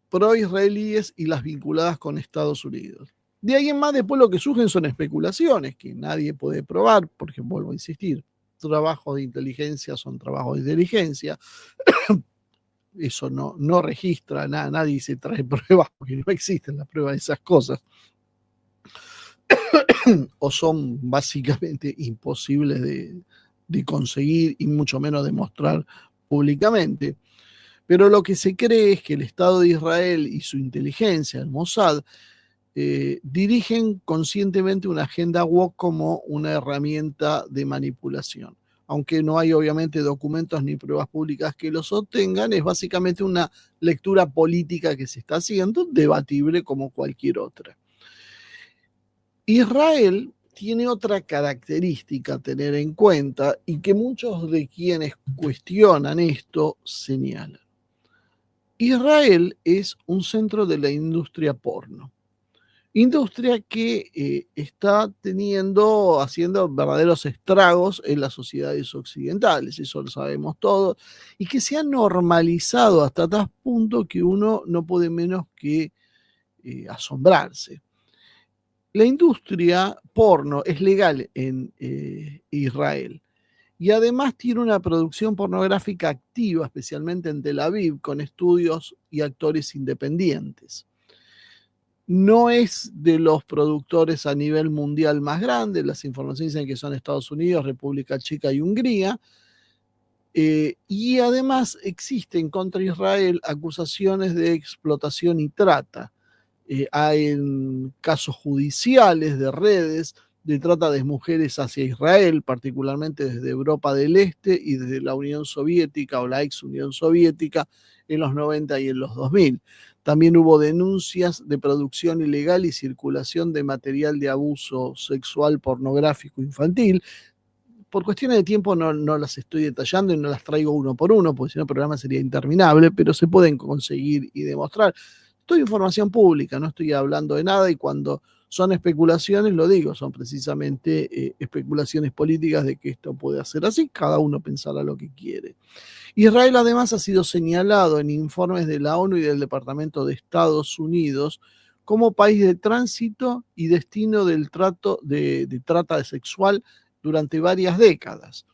pro-israelíes y las vinculadas con Estados Unidos. De ahí en más, después lo que surgen son especulaciones que nadie puede probar, porque vuelvo a insistir, trabajos de inteligencia son trabajos de inteligencia. Eso no registra nada, nadie se trae pruebas porque no existen las pruebas de esas cosas. O son básicamente imposibles de conseguir y mucho menos de mostrar públicamente. Pero lo que se cree es que el Estado de Israel y su inteligencia, el Mossad, dirigen conscientemente una agenda woke como una herramienta de manipulación. Aunque no hay obviamente documentos ni pruebas públicas que lo sostengan, es básicamente una lectura política que se está haciendo, debatible como cualquier otra. Israel tiene otra característica a tener en cuenta y que muchos de quienes cuestionan esto señalan. Israel es un centro de la industria porno. Industria que está haciendo verdaderos estragos en las sociedades occidentales, eso lo sabemos todos, y que se ha normalizado hasta tal punto que uno no puede menos que asombrarse. La industria porno es legal en Israel y además tiene una producción pornográfica activa, especialmente en Tel Aviv, con estudios y actores independientes. No es de los productores a nivel mundial más grandes, las informaciones dicen que son Estados Unidos, República Checa y Hungría, y además existen contra Israel acusaciones de explotación y trata. Hay casos judiciales de redes de trata de mujeres hacia Israel, particularmente desde Europa del Este y desde la Unión Soviética o la ex Unión Soviética en los 90 y en los 2000. También hubo denuncias de producción ilegal y circulación de material de abuso sexual pornográfico infantil. Por cuestiones de tiempo no las estoy detallando y no las traigo uno por uno, porque si no el programa sería interminable, pero se pueden conseguir y demostrar. Esto es información pública, no estoy hablando de nada y cuando son especulaciones, lo digo, son precisamente especulaciones políticas de que esto puede ser así, cada uno pensará lo que quiere. Israel además ha sido señalado en informes de la ONU y del Departamento de Estados Unidos como país de tránsito y destino del de trata sexual durante varias décadas.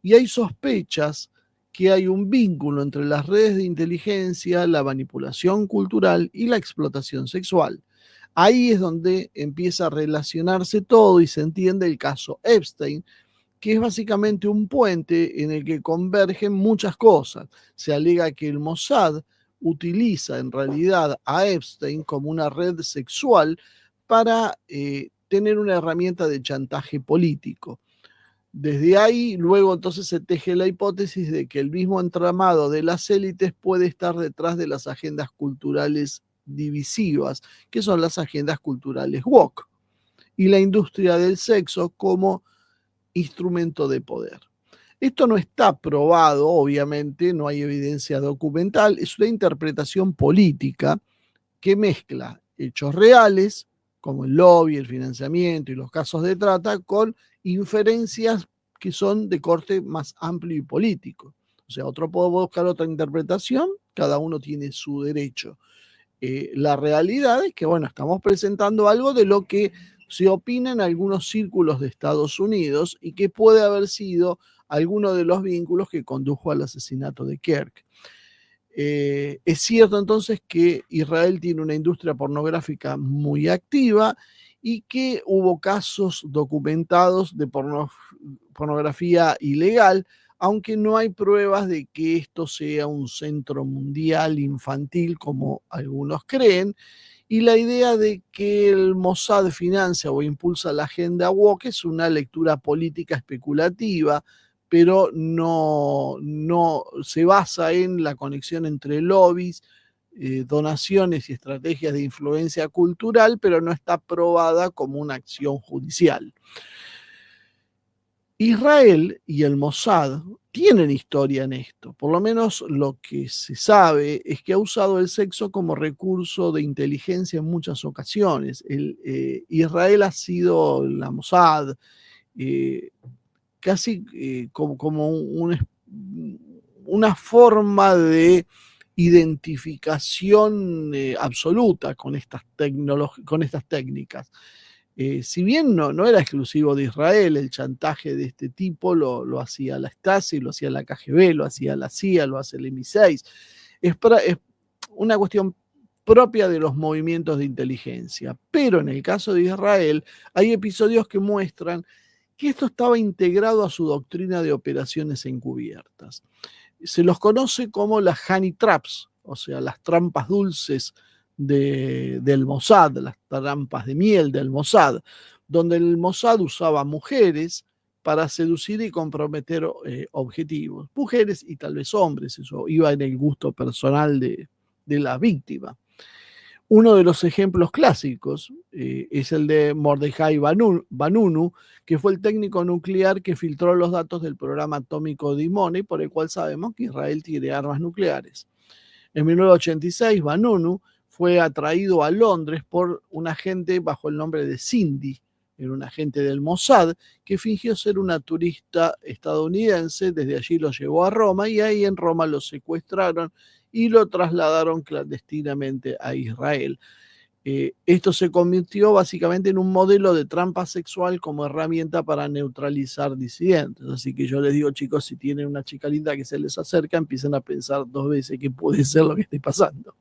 Y hay sospechas que hay un vínculo entre las redes de inteligencia, la manipulación cultural y la explotación sexual. Ahí es donde empieza a relacionarse todo y se entiende el caso Epstein, que es básicamente un puente en el que convergen muchas cosas. Se alega que el Mossad utiliza en realidad a Epstein como una red sexual para tener una herramienta de chantaje político. Desde ahí, luego entonces se teje la hipótesis de que el mismo entramado de las élites puede estar detrás de las agendas culturales divisivas, que son las agendas culturales woke, y la industria del sexo como instrumento de poder. Esto no está probado, obviamente, no hay evidencia documental, es una interpretación política que mezcla hechos reales, como el lobby, el financiamiento y los casos de trata, con inferencias que son de corte más amplio y político. O sea, otro puede buscar otra interpretación, cada uno tiene su derecho. La realidad es que, bueno, estamos presentando algo de lo que se opina en algunos círculos de Estados Unidos y que puede haber sido alguno de los vínculos que condujo al asesinato de Kirk. Es cierto entonces que Israel tiene una industria pornográfica muy activa y que hubo casos documentados de pornografía ilegal, aunque no hay pruebas de que esto sea un centro mundial infantil como algunos creen, y la idea de que el Mossad financia o impulsa la agenda woke es una lectura política especulativa, pero no se basa en la conexión entre lobbies, donaciones y estrategias de influencia cultural, pero no está probada como una acción judicial. Israel y el Mossad tienen historia en esto. Por lo menos lo que se sabe es que ha usado el sexo como recurso de inteligencia en muchas ocasiones. Israel ha sido la Mossad, eh, casi como una forma de identificación absoluta con estas técnicas. Si bien no era exclusivo de Israel, el chantaje de este tipo lo hacía la Stasi, lo hacía la KGB, lo hacía la CIA, lo hace el MI6. Es una cuestión propia de los movimientos de inteligencia. Pero en el caso de Israel, hay episodios que muestran que esto estaba integrado a su doctrina de operaciones encubiertas. Se los conoce como las honey traps, o sea, las trampas dulces del Mossad, las trampas de miel del Mossad, donde el Mossad usaba mujeres para seducir y comprometer objetivos. Mujeres y tal vez hombres, eso iba en el gusto personal de la víctima. Uno de los ejemplos clásicos es el de Mordejai Vanunu, que fue el técnico nuclear que filtró los datos del programa atómico Dimone, por el cual sabemos que Israel tiene armas nucleares. En 1986, Vanunu fue atraído a Londres por un agente bajo el nombre de Cindy, era un agente del Mossad, que fingió ser una turista estadounidense. Desde allí lo llevó a Roma y ahí en Roma lo secuestraron y lo trasladaron clandestinamente a Israel. Esto se convirtió básicamente en un modelo de trampa sexual como herramienta para neutralizar disidentes. Así que yo les digo, chicos, si tienen una chica linda que se les acerca, empiecen a pensar 2 veces que puede ser lo que esté pasando,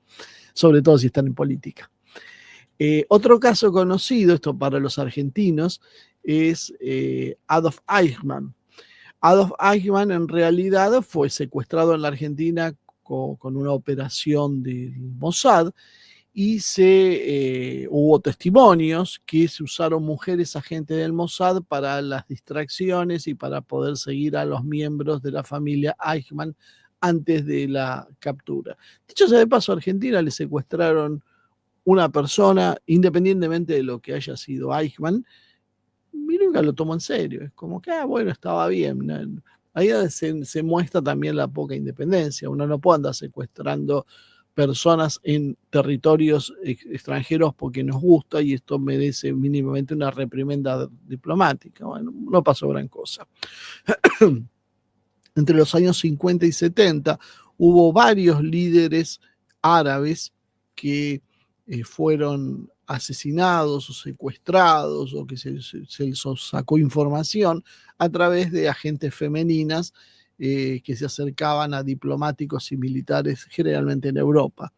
sobre todo si están en política. Otro caso conocido, esto para los argentinos, es Adolf Eichmann. Adolf Eichmann en realidad fue secuestrado en la Argentina con una operación del Mossad y hubo testimonios que se usaron mujeres agentes del Mossad para las distracciones y para poder seguir a los miembros de la familia Eichmann antes de la captura. Dicho sea de paso, a Argentina le secuestraron una persona, independientemente de lo que haya sido Eichmann, y nunca lo tomó en serio. Es como que, bueno, estaba bien. Ahí se muestra también la poca independencia. Uno no puede andar secuestrando personas en territorios extranjeros porque nos gusta y esto merece mínimamente una reprimenda diplomática. Bueno, no pasó gran cosa. Entre los años 50 y 70 hubo varios líderes árabes que fueron asesinados o secuestrados o que se les sacó información a través de agentes femeninas que se acercaban a diplomáticos y militares generalmente en Europa.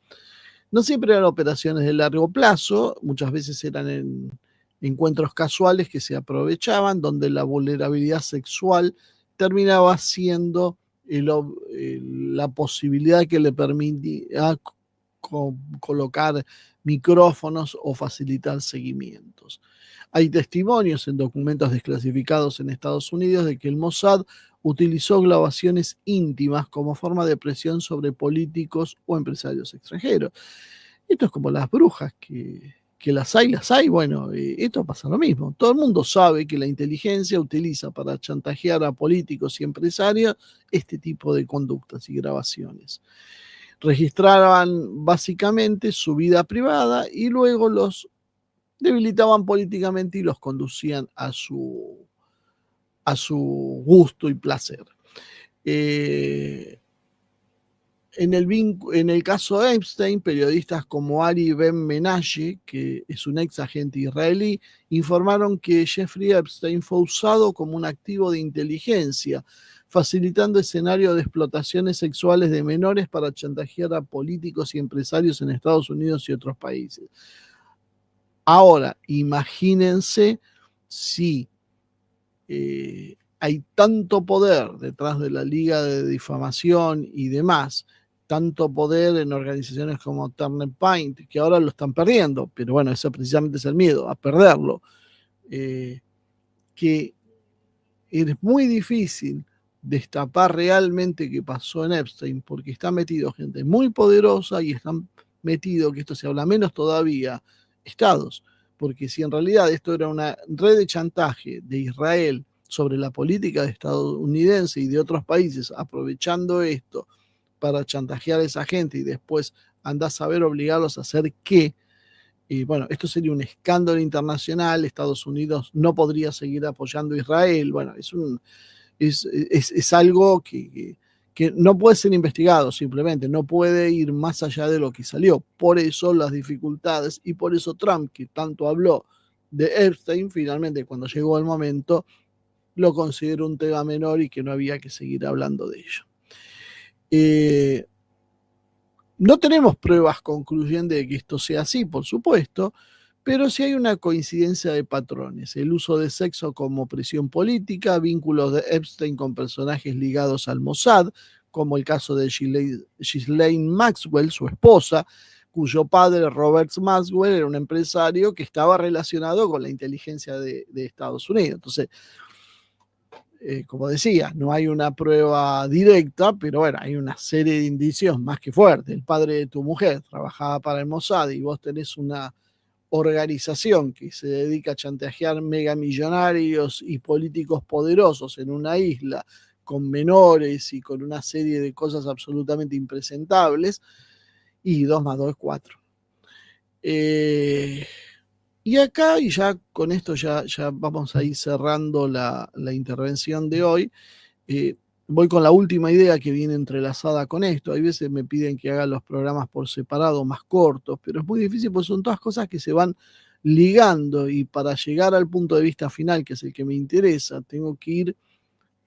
No siempre eran operaciones de largo plazo, muchas veces eran encuentros casuales que se aprovechaban, donde la vulnerabilidad sexual terminaba siendo la posibilidad que le permitía colocar micrófonos o facilitar seguimientos. Hay testimonios en documentos desclasificados en Estados Unidos de que el Mossad utilizó grabaciones íntimas como forma de presión sobre políticos o empresarios extranjeros. Esto es como las brujas, que las hay. Bueno, esto pasa lo mismo. Todo el mundo sabe que la inteligencia utiliza para chantajear a políticos y empresarios este tipo de conductas y grabaciones. Registraban básicamente su vida privada y luego los debilitaban políticamente y los conducían a su gusto y placer. En el caso Epstein, periodistas como Ari Ben-Menashe, que es un ex agente israelí, informaron que Jeffrey Epstein fue usado como un activo de inteligencia, facilitando escenarios de explotaciones sexuales de menores para chantajear a políticos y empresarios en Estados Unidos y otros países. Ahora, imagínense si hay tanto poder detrás de la Liga de Difamación y demás, tanto poder en organizaciones como Turner Paint, que ahora lo están perdiendo, pero bueno, eso precisamente es el miedo, a perderlo, que es muy difícil destapar realmente qué pasó en Epstein, porque está metido gente muy poderosa y están metido, que esto se habla menos todavía, estados, porque si en realidad esto era una red de chantaje de Israel sobre la política estadounidense y de otros países, aprovechando esto para chantajear a esa gente y después andás a saber obligarlos a hacer qué, y bueno, esto sería un escándalo internacional, Estados Unidos no podría seguir apoyando a Israel, bueno, es algo que no puede ser investigado simplemente, no puede ir más allá de lo que salió. Por eso las dificultades y por eso Trump, que tanto habló de Epstein, finalmente cuando llegó el momento lo consideró un tema menor y que no había que seguir hablando de ello. No tenemos pruebas concluyentes de que esto sea así, por supuesto, pero sí hay una coincidencia de patrones. El uso de sexo como presión política, vínculos de Epstein con personajes ligados al Mossad, como el caso de Ghislaine Maxwell, su esposa, cuyo padre, Robert Maxwell, era un empresario que estaba relacionado con la inteligencia de Estados Unidos. Entonces, como decía, no hay una prueba directa, pero bueno, hay una serie de indicios más que fuertes. El padre de tu mujer trabajaba para el Mossad y vos tenés una organización que se dedica a chantajear megamillonarios y políticos poderosos en una isla con menores y con una serie de cosas absolutamente impresentables, y 2 más 2 es 4. Y acá, y ya con esto ya vamos a ir cerrando la intervención de hoy, voy con la última idea que viene entrelazada con esto. Hay veces me piden que haga los programas por separado, más cortos, pero es muy difícil porque son todas cosas que se van ligando y para llegar al punto de vista final, que es el que me interesa, tengo que ir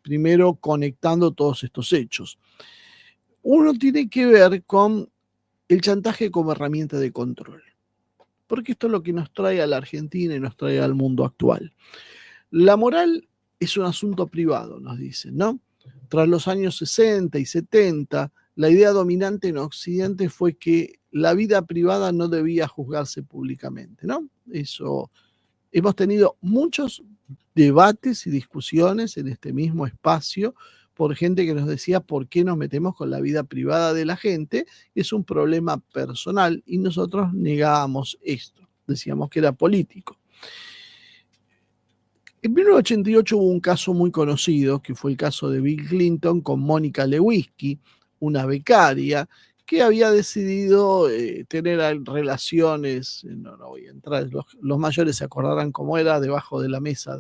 primero conectando todos estos hechos. Uno tiene que ver con el chantaje como herramienta de control, porque esto es lo que nos trae a la Argentina y nos trae al mundo actual. La moral es un asunto privado, nos dicen, ¿no? Tras los años 60 y 70, la idea dominante en Occidente fue que la vida privada no debía juzgarse públicamente, ¿no? Eso, hemos tenido muchos debates y discusiones en este mismo espacio por gente que nos decía por qué nos metemos con la vida privada de la gente, es un problema personal, y nosotros negábamos esto, decíamos que era político. En 1988 hubo un caso muy conocido, que fue el caso de Bill Clinton con Mónica Lewinsky, una becaria, que había decidido tener relaciones, no voy a entrar, los mayores se acordarán cómo era, debajo de la mesa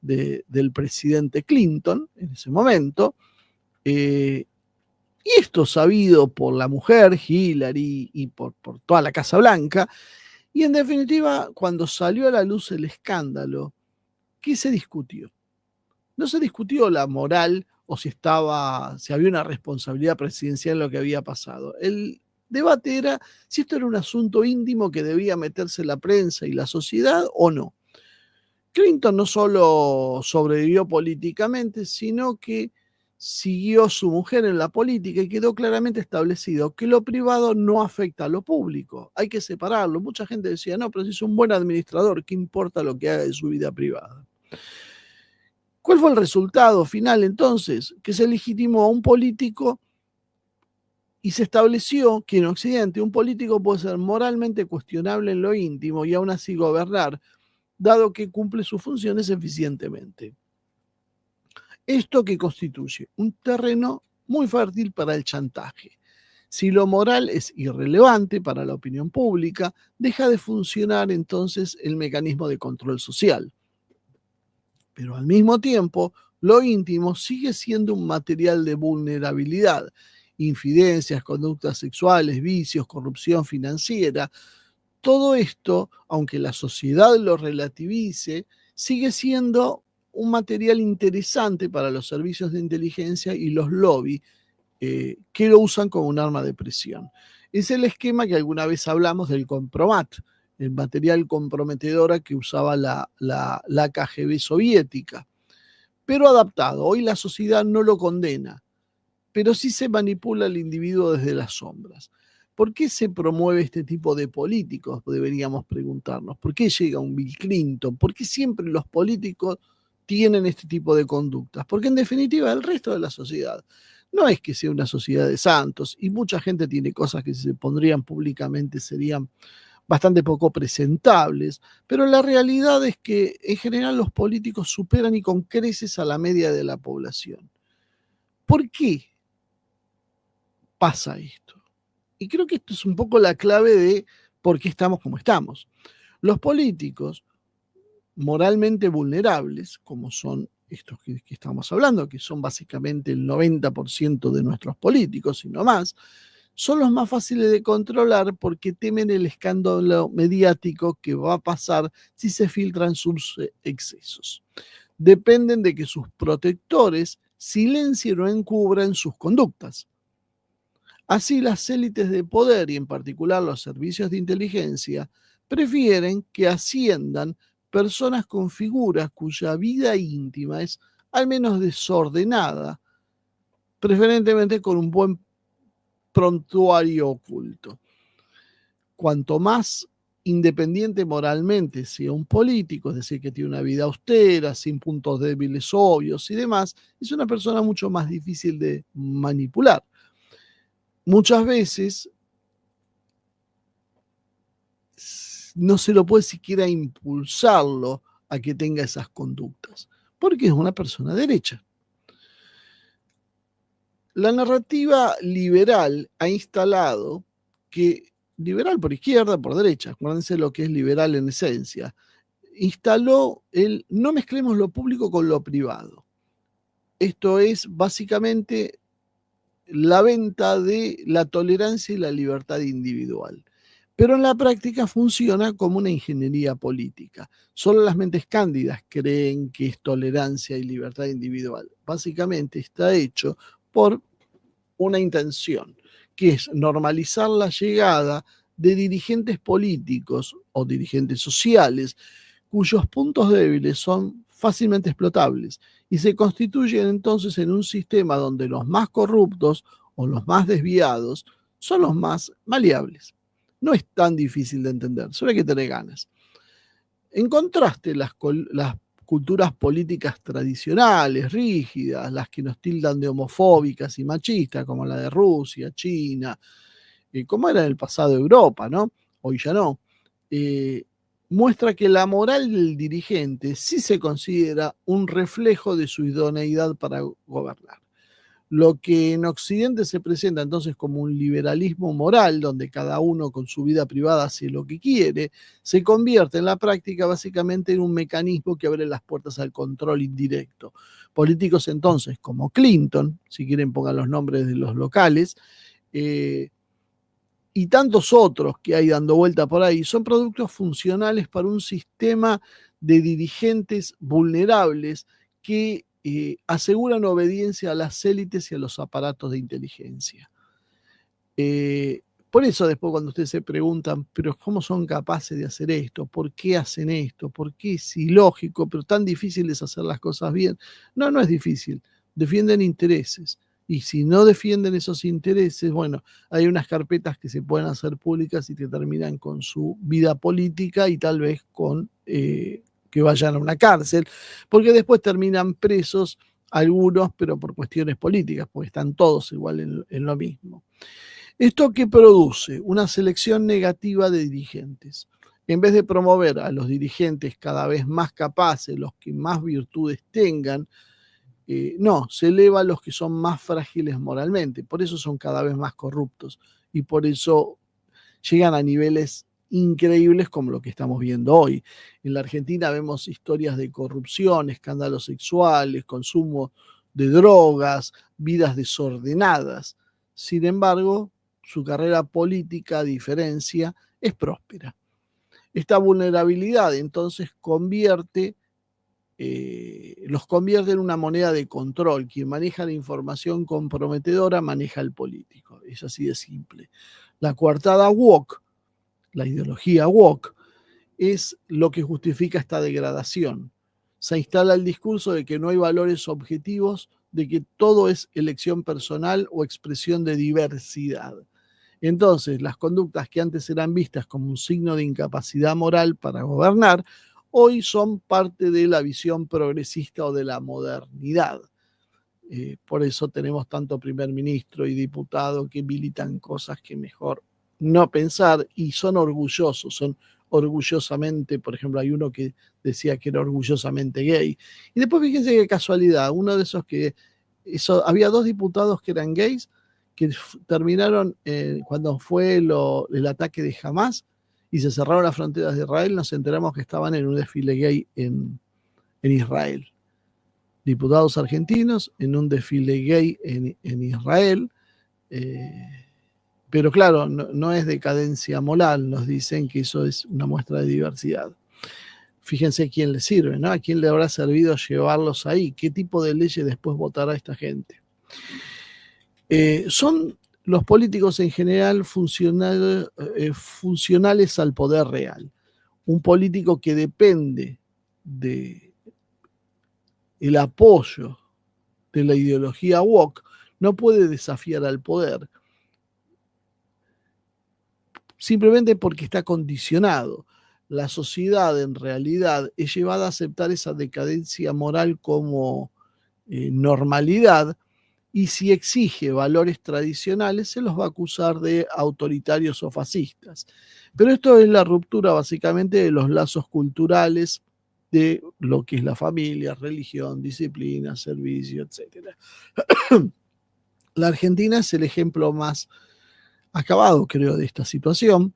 del presidente Clinton en ese momento. Y esto sabido por la mujer, Hillary, y por toda la Casa Blanca. Y en definitiva, cuando salió a la luz el escándalo, ¿qué se discutió? No se discutió la moral o si había una responsabilidad presidencial en lo que había pasado. El debate era si esto era un asunto íntimo que debía meterse la prensa y la sociedad o no. Clinton no solo sobrevivió políticamente, sino que siguió su mujer en la política y quedó claramente establecido que lo privado no afecta a lo público, hay que separarlo. Mucha gente decía, no, pero si es un buen administrador, ¿qué importa lo que haga de su vida privada? ¿Cuál fue el resultado final entonces? Que se legitimó a un político y se estableció que en Occidente un político puede ser moralmente cuestionable en lo íntimo y aún así gobernar, dado que cumple sus funciones eficientemente. Esto que constituye un terreno muy fértil para el chantaje. Si lo moral es irrelevante para la opinión pública, deja de funcionar entonces el mecanismo de control social. Pero al mismo tiempo, lo íntimo sigue siendo un material de vulnerabilidad infidencias, conductas sexuales, vicios, corrupción financiera. Todo esto, aunque la sociedad lo relativice, sigue siendo un material interesante para los servicios de inteligencia y los lobbies que lo usan como un arma de presión. Es el esquema que alguna vez hablamos del compromat, el material comprometedora que usaba la KGB soviética, pero adaptado. Hoy la sociedad no lo condena, pero sí se manipula al individuo desde las sombras. ¿Por qué se promueve este tipo de políticos? Deberíamos preguntarnos. ¿Por qué llega un Bill Clinton? ¿Por qué siempre los políticos tienen este tipo de conductas? Porque en definitiva el resto de la sociedad no es que sea una sociedad de santos, y mucha gente tiene cosas que si se pondrían públicamente serían bastante poco presentables, pero la realidad es que en general los políticos superan y con creces a la media de la población. ¿Por qué pasa esto? Y creo que esto es un poco la clave de por qué estamos como estamos. Los políticos moralmente vulnerables, como son estos que estamos hablando, que son básicamente el 90% de nuestros políticos y no más, son los más fáciles de controlar porque temen el escándalo mediático que va a pasar si se filtran sus excesos. Dependen de que sus protectores silencien o encubran sus conductas. Así, las élites de poder y en particular los servicios de inteligencia prefieren que asciendan personas con figuras cuya vida íntima es al menos desordenada, preferentemente con un buen prontuario oculto. Cuanto más independiente moralmente sea un político, es decir, que tiene una vida austera, sin puntos débiles obvios y demás, es una persona mucho más difícil de manipular. Muchas veces no se lo puede siquiera impulsarlo a que tenga esas conductas, porque es una persona derecha. La narrativa liberal ha instalado que, liberal por izquierda, por derecha, acuérdense lo que es liberal en esencia, instaló el no mezclemos lo público con lo privado. Esto es básicamente la venta de la tolerancia y la libertad individual. Pero en la práctica funciona como una ingeniería política. Solo las mentes cándidas creen que es tolerancia y libertad individual. Básicamente está hecho por una intención, que es normalizar la llegada de dirigentes políticos o dirigentes sociales cuyos puntos débiles son fácilmente explotables y se constituyen entonces en un sistema donde los más corruptos o los más desviados son los más maleables. No es tan difícil de entender, solo hay que tener ganas. En contraste, las culturas políticas tradicionales, rígidas, las que nos tildan de homofóbicas y machistas, como la de Rusia, China, como era en el pasado Europa, ¿no? Hoy ya no. Muestra que la moral del dirigente sí se considera un reflejo de su idoneidad para gobernar. Lo que en Occidente se presenta entonces como un liberalismo moral, donde cada uno con su vida privada hace lo que quiere, se convierte en la práctica básicamente en un mecanismo que abre las puertas al control indirecto. Políticos entonces como Clinton, si quieren pongan los nombres de los locales, y tantos otros que hay dando vuelta por ahí, son productos funcionales para un sistema de dirigentes vulnerables que aseguran obediencia a las élites y a los aparatos de inteligencia. Por eso después cuando ustedes se preguntan, pero ¿cómo son capaces de hacer esto? ¿Por qué hacen esto? ¿Por qué es ilógico, pero tan difícil es hacer las cosas bien? No, no es difícil. Defienden intereses. Y si no defienden esos intereses, bueno, hay unas carpetas que se pueden hacer públicas y que terminan con su vida política y tal vez con que vayan a una cárcel, porque después terminan presos algunos, pero por cuestiones políticas, porque están todos igual en lo mismo. ¿Esto qué produce? Una selección negativa de dirigentes. En vez de promover a los dirigentes cada vez más capaces, los que más virtudes tengan, no, se eleva a los que son más frágiles moralmente. Por eso son cada vez más corruptos y por eso llegan a niveles increíbles como lo que estamos viendo hoy. En la Argentina vemos historias de corrupción, escándalos sexuales, consumo de drogas, vidas desordenadas. Sin embargo, su carrera política, a diferencia, es próspera. Esta vulnerabilidad entonces los convierte en una moneda de control. Quien maneja la información comprometedora maneja al político. Es así de simple. La coartada woke, la ideología woke, es lo que justifica esta degradación. Se instala el discurso de que no hay valores objetivos, de que todo es elección personal o expresión de diversidad. Entonces, las conductas que antes eran vistas como un signo de incapacidad moral para gobernar, hoy son parte de la visión progresista o de la modernidad. Por eso tenemos tanto primer ministro y diputado que militan cosas que mejor no pensar y son orgullosos, son orgullosamente, por ejemplo, hay uno que decía que era orgullosamente gay. Y después fíjense qué casualidad, uno de esos había dos diputados que eran gays que terminaron cuando fue el ataque de Hamas y se cerraron las fronteras de Israel, nos enteramos que estaban en un desfile gay en Israel. Diputados argentinos en un desfile gay en Israel, pero claro, no es decadencia moral, nos dicen que eso es una muestra de diversidad. Fíjense a quién le sirve, ¿no? A quién le habrá servido llevarlos ahí, qué tipo de leyes después votará esta gente. Son los políticos en general funcionales al poder real. Un político que depende del apoyo de la ideología woke no puede desafiar al poder, simplemente porque está condicionado. La sociedad en realidad es llevada a aceptar esa decadencia moral como normalidad, y si exige valores tradicionales se los va a acusar de autoritarios o fascistas. Pero esto es la ruptura básicamente de los lazos culturales de lo que es la familia, religión, disciplina, servicio, etc. La Argentina es el ejemplo más acabado, creo, de esta situación.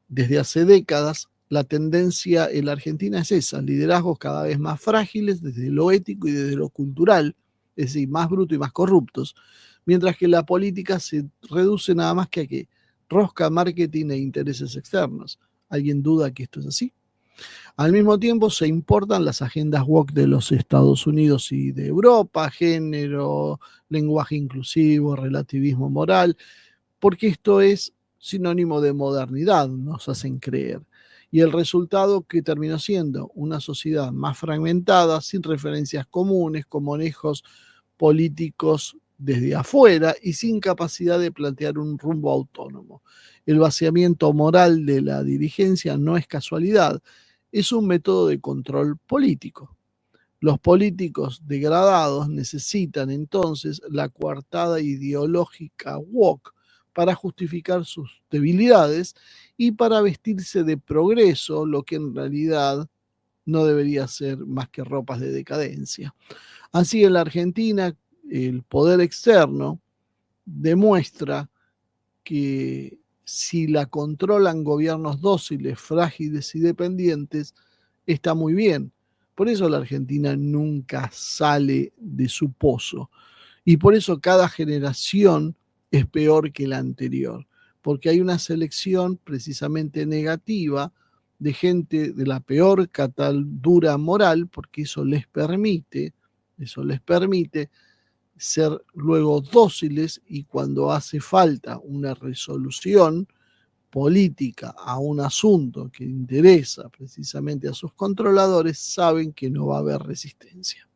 Desde hace décadas, la tendencia en la Argentina es esa, liderazgos cada vez más frágiles desde lo ético y desde lo cultural, es decir, más brutos y más corruptos, mientras que la política se reduce nada más que a qué, rosca, marketing e intereses externos. ¿Alguien duda que esto es así? Al mismo tiempo se importan las agendas woke de los Estados Unidos y de Europa, género, lenguaje inclusivo, relativismo moral, porque esto es sinónimo de modernidad, nos hacen creer. Y el resultado que terminó siendo una sociedad más fragmentada, sin referencias comunes, con manejos políticos desde afuera y sin capacidad de plantear un rumbo autónomo. El vaciamiento moral de la dirigencia no es casualidad, es un método de control político. Los políticos degradados necesitan entonces la coartada ideológica woke para justificar sus debilidades y para vestirse de progreso, lo que en realidad no debería ser más que ropas de decadencia. Así en la Argentina, el poder externo demuestra que si la controlan gobiernos dóciles, frágiles y dependientes, está muy bien. Por eso la Argentina nunca sale de su pozo. Y por eso cada generación es peor que la anterior. Porque hay una selección precisamente negativa de gente de la peor catadura moral, porque eso les permite ser luego dóciles y cuando hace falta una resolución política a un asunto que interesa precisamente a sus controladores, saben que no va a haber resistencia.